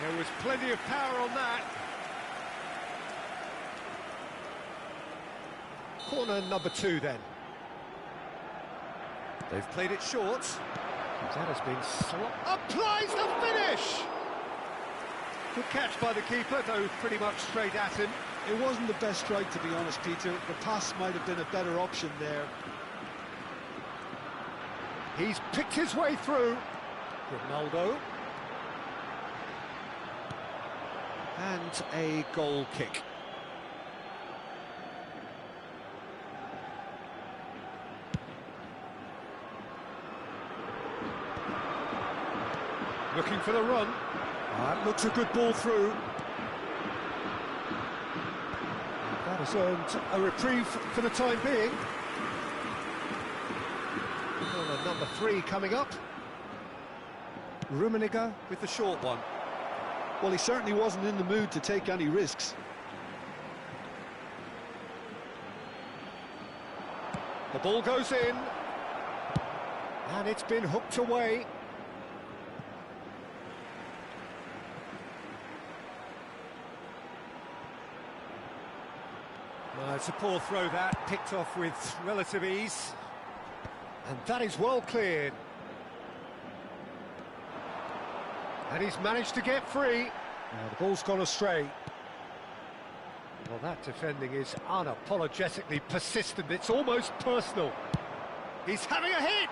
There was plenty of power on that. Corner number 2 then. They've played it short. That has been applies the finish! Good catch by the keeper, though pretty much straight at him. It wasn't the best strike, to be honest, Peter. The pass might have been a better option there. He's picked his way through. Ronaldo. And a goal kick. Looking for the run. That looks a good ball through. That has earned a reprieve for the time being. Corner number 3 coming up. Rummenigge with the short one. Well, he certainly wasn't in the mood to take any risks. The ball goes in. And it's been hooked away. It's a poor throw that, picked off with relative ease. And that is well cleared. And he's managed to get free. Now the ball's gone astray. Well, that defending is unapologetically persistent. It's almost personal. He's having a hit!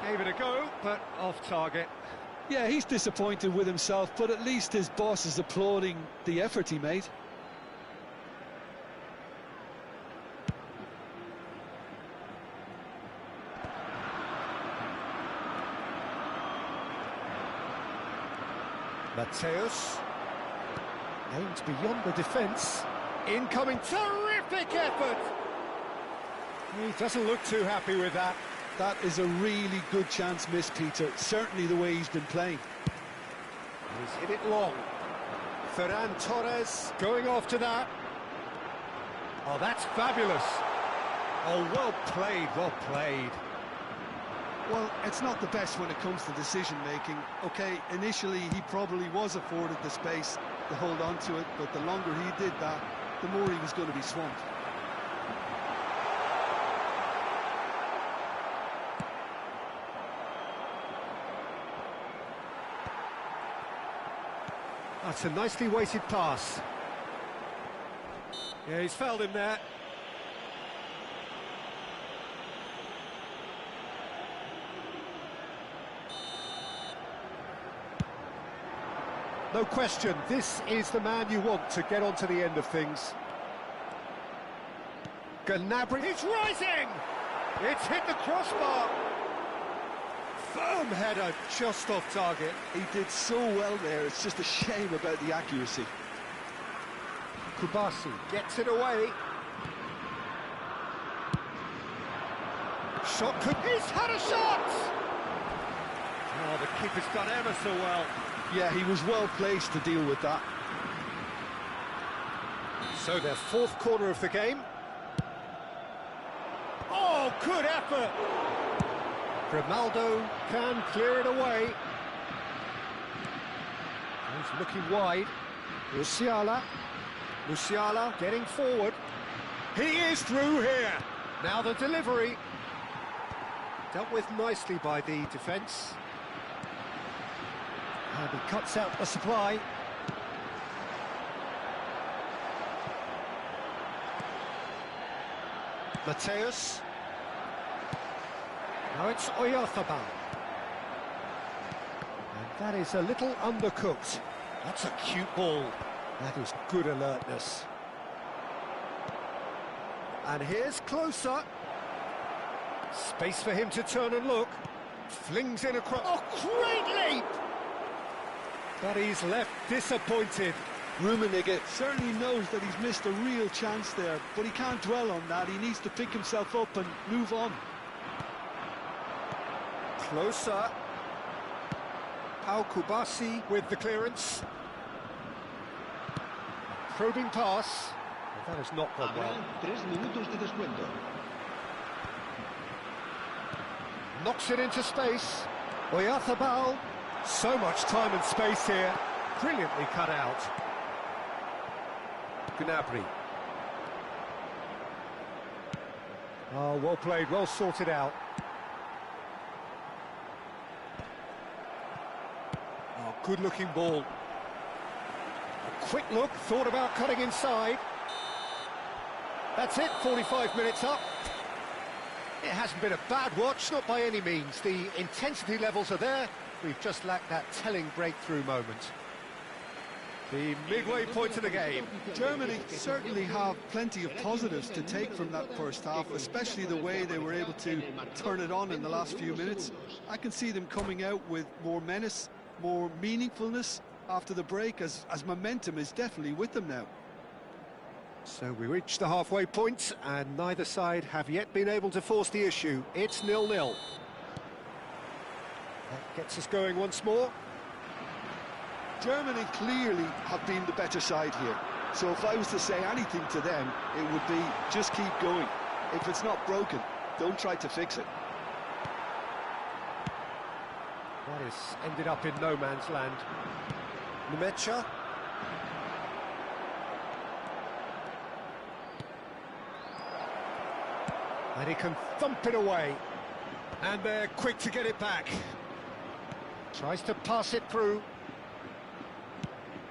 Gave it a go, but off target. Yeah, he's disappointed with himself, but at least his boss is applauding the effort he made. Mateus aimed beyond the defence. Incoming, terrific effort! He doesn't look too happy with that. That is a really good chance missed, Peter. Certainly the way he's been playing. He's hit it long. Ferran Torres going after that. Oh, that's fabulous. Oh, well played, well played. Well, it's not the best when it comes to decision-making. OK, initially he probably was afforded the space to hold on to it, but the longer he did that, the more he was going to be swamped. That's a nicely weighted pass. Yeah, he's fouled him there. No question, this is the man you want to get onto the end of things. Gnabry, it's rising! It's hit the crossbar! Firm header, just off target. He did so well there, it's just a shame about the accuracy. Kubasi gets it away. Shot could... He's had a shot! Oh, the keeper's done ever so well. Yeah, he was well placed to deal with that. So their fourth corner of the game. Oh, good effort! Grimaldo can clear it away. He's looking wide. Musiala getting forward. He is through here. Now the delivery. Dealt with nicely by the defence. And he cuts out the supply. Mateus. Now it's Oyarzabal. And that is a little undercooked. That's a cute ball. That is good alertness. And here's closer. Space for him to turn and look. Flings in across. Oh, great leap! But he's left disappointed. Rummenigge certainly knows that he's missed a real chance there, but he can't dwell on that. He needs to pick himself up and move on. Closer. Pau Kubasi with the clearance. Probing pass. Well, that has not gone well. 3 minutos de descuento. Knocks it into space. Oyarzabal. So much time and space here. Brilliantly cut out. Gnabry. Oh, well played, well sorted out. Oh, good-looking ball. A quick look, thought about cutting inside. That's it, 45 minutes up. It hasn't been a bad watch, not by any means. The intensity levels are there. We've just lacked that telling breakthrough moment. The midway point of the game. Germany certainly have plenty of positives to take from that first half, especially the way they were able to turn it on in the last few minutes. I can see them coming out with more menace, more meaningfulness after the break, as momentum is definitely with them now. So we reach the halfway point, and neither side have yet been able to force the issue. It's 0-0. That gets us going once more. Germany clearly have been the better side here. So if I was to say anything to them, it would be just keep going. If it's not broken, don't try to fix it. That has ended up in no man's land. Nemecha. And he can thump it away. And they're quick to get it back. Tries to pass it through.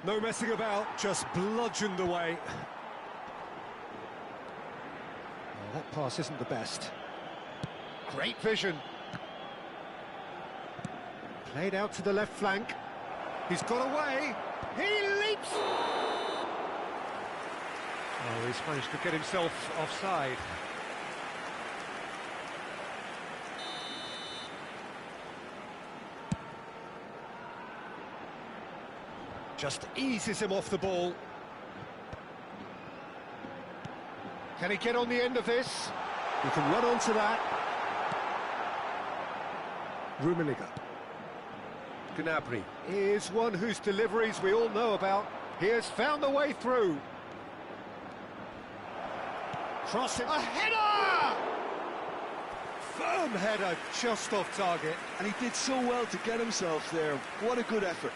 No messing about, just bludgeoned away. Oh, that pass isn't the best. Great vision. Played out to the left flank. He's got away. He leaps. Oh, he's managed to get himself offside. Just eases him off the ball. Can he get on the end of this? He can run onto that. Rummenigge. Gnabry is one whose deliveries we all know about. He has found a way through. Crossing. A header! Firm header, just off target. And he did so well to get himself there. What a good effort.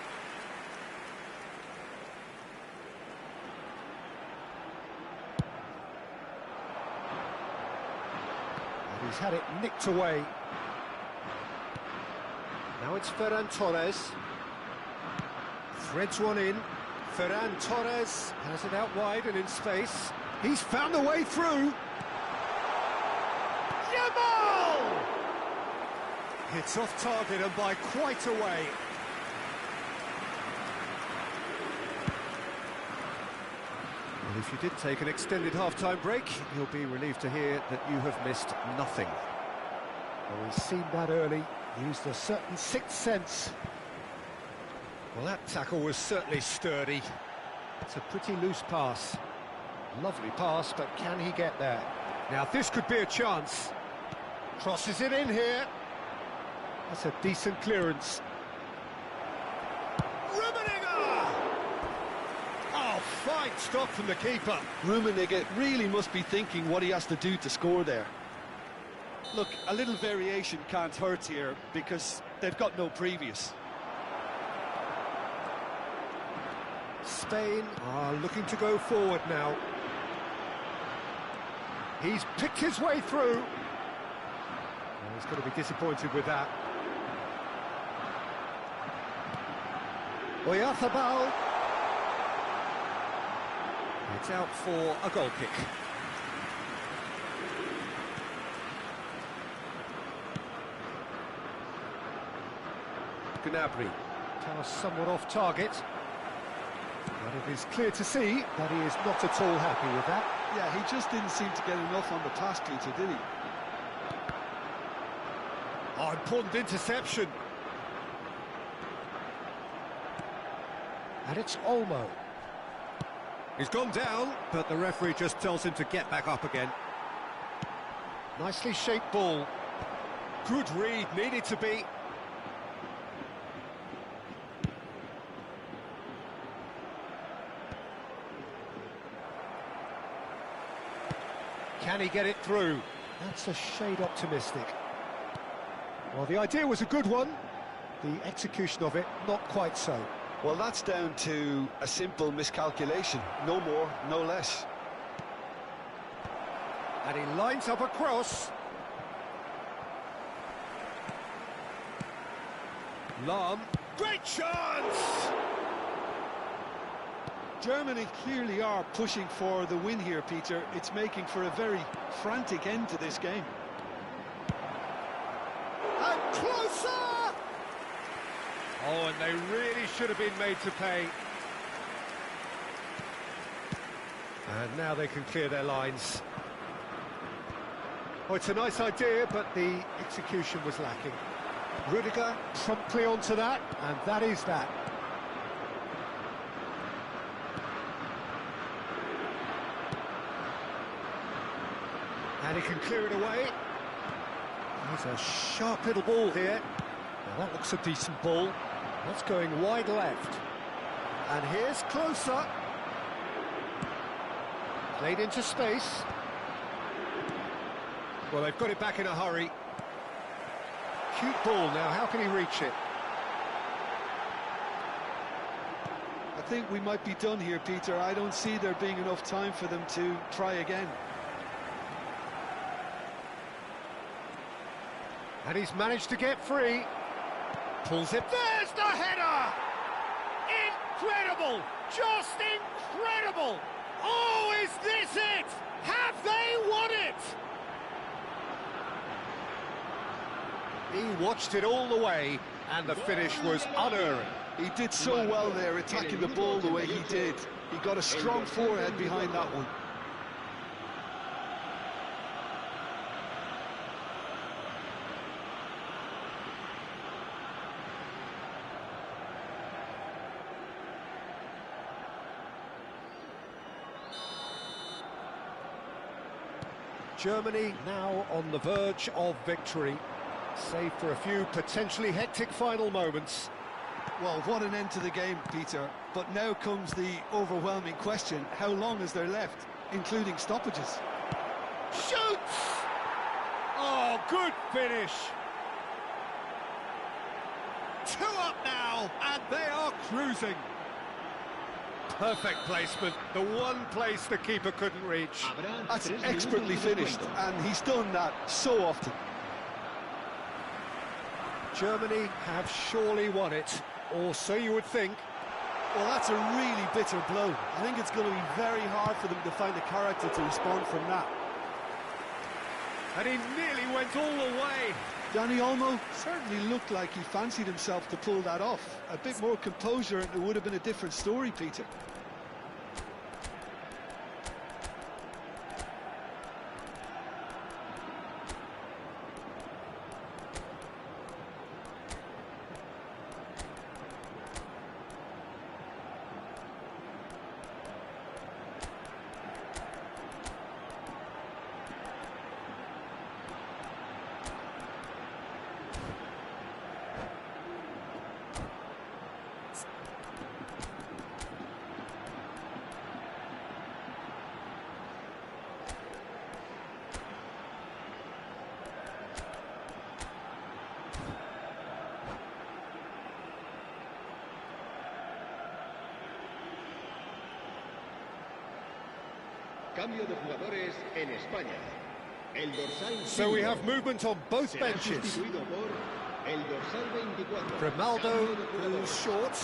And he's had it nicked away. Now it's Ferran Torres. Threads one in. Ferran Torres has it out wide and in space. He's found the way through. Yamal! It's off target and by quite a way. Well, if you did take an extended half-time break, you'll be relieved to hear that you have missed nothing. Well, we've seen that early, used a certain sixth sense. Well, that tackle was certainly sturdy. It's a pretty loose pass. Lovely pass, but can he get there? Now, this could be a chance. Crosses it in here. That's a decent clearance. Rummenigge! Oh, fine stop from the keeper. Rummenigge really must be thinking what he has to do to score there. Look, a little variation can't hurt here because they've got no previous. Spain are looking to go forward now. He's picked his way through. Well, he's going to be disappointed with that. Oyarzabal. It's out for a goal kick. Gnabry. Pass somewhat off target. But it is clear to see that he is not at all happy with that. Yeah, he just didn't seem to get enough on the pass, Peter, did he? Oh, important interception. And it's Olmo. He's gone down, but the referee just tells him to get back up again. Nicely shaped ball. Good read, needed to be. Can he get it through? That's a shade optimistic. Well, the idea was a good one. The execution of it, not quite so. Well, that's down to a simple miscalculation. No more, no less. And he lines up a cross. Lahm. Great chance! Germany clearly are pushing for the win here, Peter. It's making for a very frantic end to this game. And closer! Oh, and they really should have been made to pay. And now they can clear their lines. Oh, it's a nice idea, but the execution was lacking. Rudiger promptly onto that, and that is that. And he can clear it away. There's a sharp little ball here. Now that looks a decent ball. That's going wide left. And here's closer. Played into space. Well, they've got it back in a hurry. Cute ball now, how can he reach it? I think we might be done here, Peter. I don't see there being enough time for them to try again. And he's managed to get free. Pulls it. There's the header! Incredible! Just incredible! Oh, is this it? Have they won it? He watched it all the way, and the finish was unerring. He did so well there, attacking the ball the way he did. He got a strong forehead behind that one. Germany now on the verge of victory, save for a few potentially hectic final moments. Well, what an end to the game, Peter. But now comes the overwhelming question: how long is there left, including stoppages? Shoots! Oh, good finish. 2 up now, and they are cruising. Perfect placement, the one place the keeper couldn't reach. That's expertly finished, and he's done that so often. Germany have surely won it, or so you would think. Well, that's a really bitter blow. I think it's going to be very hard for them to find the character to respond from that. And he nearly went all the way. Dani Olmo certainly looked like he fancied himself to pull that off. A bit more composure and it would have been a different story, Peter. Cambio de jugadores en España. El dorsal So we have movement on both será benches. sustituido por el dorsal 24. Grimaldo, Cambio de jugador. who's short,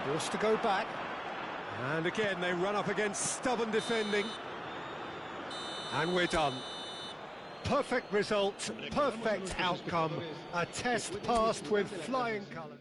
forced to go back. And again, they run up against stubborn defending. And we're done. Perfect result, perfect outcome. A test passed with flying colours.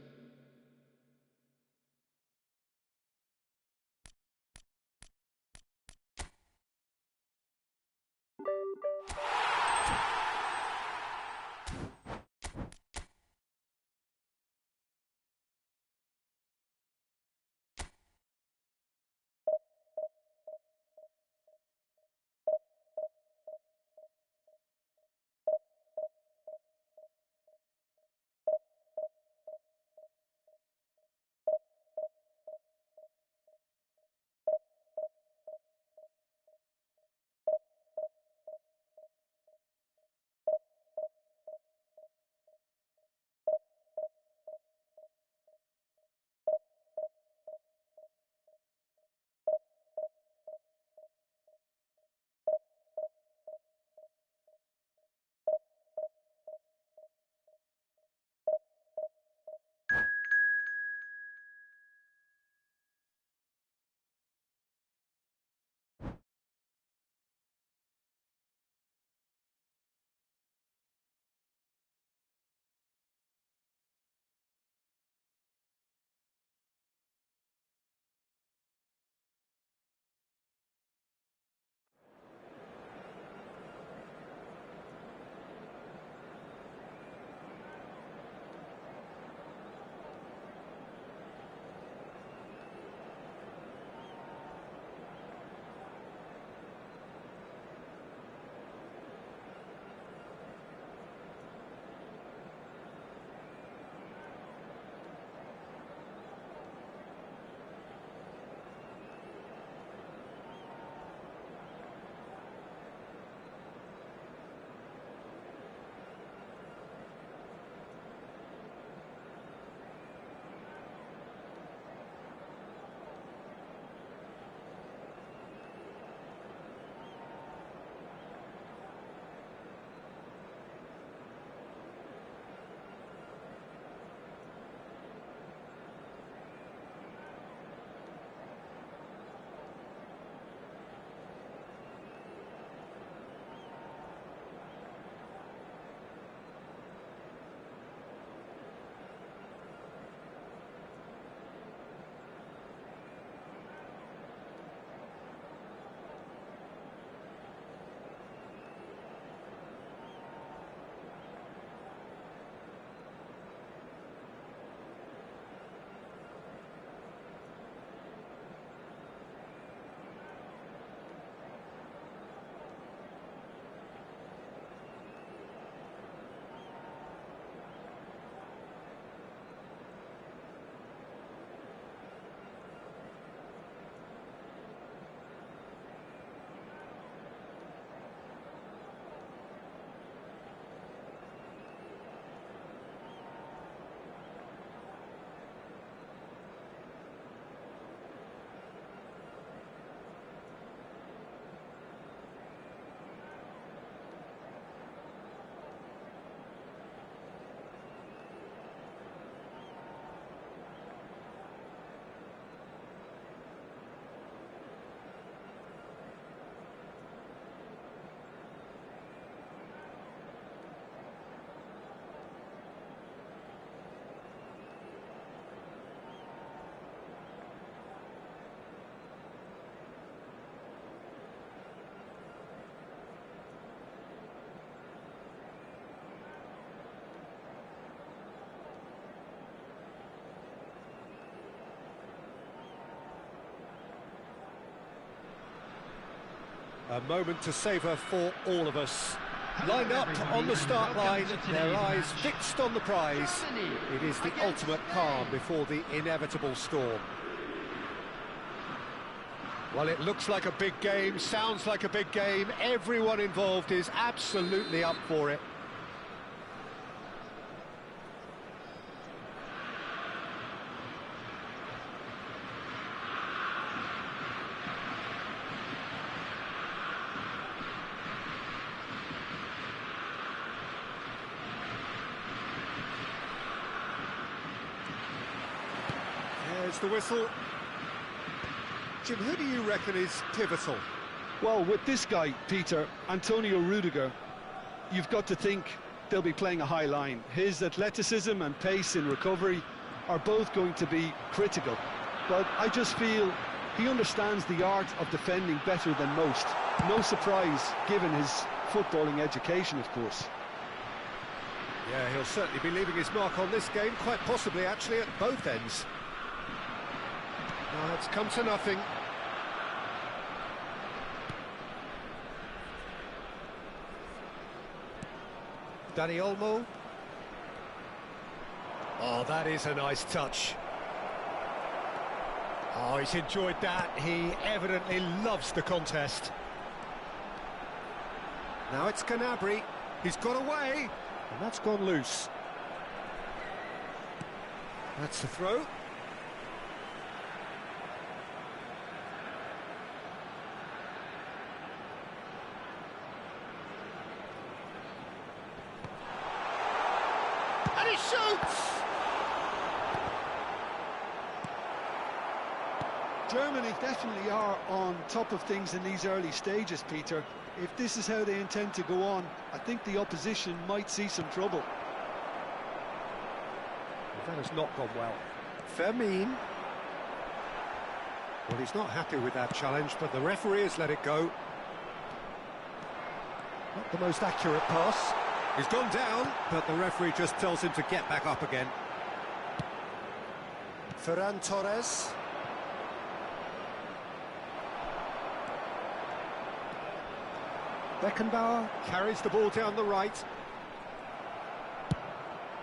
A moment to savour for all of us. Lined up on the start line, their eyes fixed on the prize. It is the ultimate calm before the inevitable storm. Well, it looks like a big game, sounds like a big game. Everyone involved is absolutely up for it. There's the whistle. Jim, who do you reckon is pivotal? Well, with this guy, Peter, Antonio Rudiger, you've got to think they'll be playing a high line. His athleticism and pace in recovery are both going to be critical. But I just feel he understands the art of defending better than most. No surprise, given his footballing education, of course. Yeah, he'll certainly be leaving his mark on this game, quite possibly actually at both ends. Now it's come to nothing. Dani Olmo. Oh, that is a nice touch. Oh, he's enjoyed that. He evidently loves the contest. Now it's Gnabry. He's got away, and that's gone loose. That's the throw. And he shoots! Germany definitely are on top of things in these early stages, Peter. If this is how they intend to go on, I think the opposition might see some trouble. That has not gone well. Fermin. Well, he's not happy with that challenge, but the referee has let it go. Not the most accurate pass. He's gone down, but the referee just tells him to get back up again. Ferran Torres. Beckenbauer carries the ball down the right.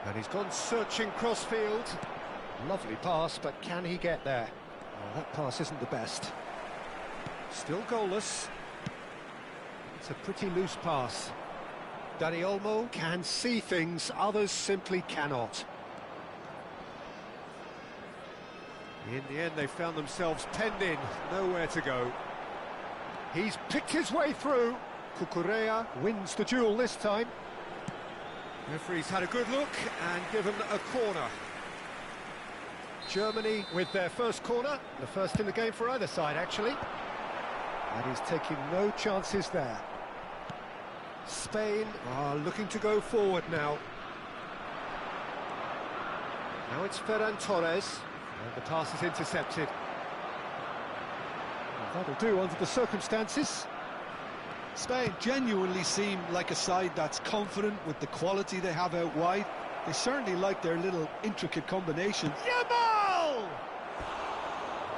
And he's gone searching crossfield. Lovely pass, but can he get there? Oh, that pass isn't the best. Still goalless. It's a pretty loose pass. Dani Olmo can see things, others simply cannot. In the end, they found themselves penned in, nowhere to go. He's picked his way through. Cucurella wins the duel this time. Referee's had a good look and given a corner. Germany with their first corner, the first in the game for either side, actually. And he's taking no chances there. Spain are looking to go forward now. Now it's Ferran Torres, and the pass is intercepted. Well, that'll do under the circumstances. Spain genuinely seem like a side that's confident with the quality they have out wide. They certainly like their little intricate combination. Yamal!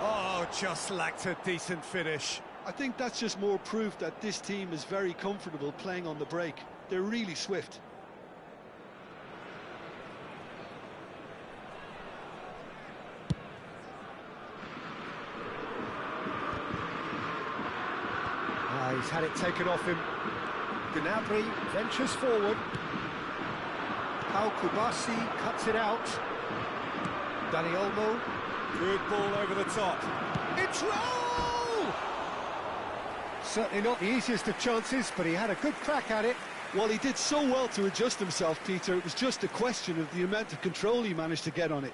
Oh, just lacked a decent finish. I think that's just more proof that this team is very comfortable playing on the break. They're really swift. He's had it taken off him. Gnabry ventures forward. Pau Kubasi cuts it out. Dani Olmo, good ball over the top. It's roll! Certainly not the easiest of chances, but he had a good crack at it. Well, he did so well to adjust himself, Peter. It was just a question of the amount of control he managed to get on it.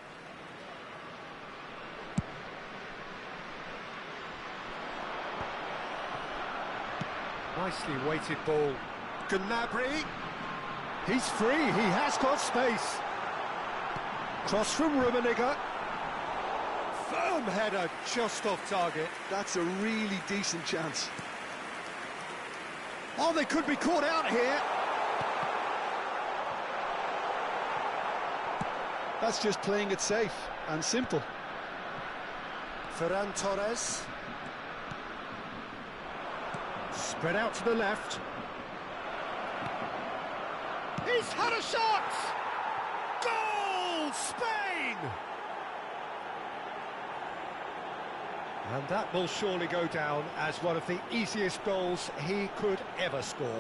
Nicely weighted ball. Gnabry. He's free, he has got space. Cross from Rummenigge. Firm header, just off target. That's a really decent chance. Oh, they could be caught out here. That's just playing it safe and simple. Ferran Torres. Spread out to the left. He's had a shot! Goal! Spain! And that will surely go down as one of the easiest goals he could ever score.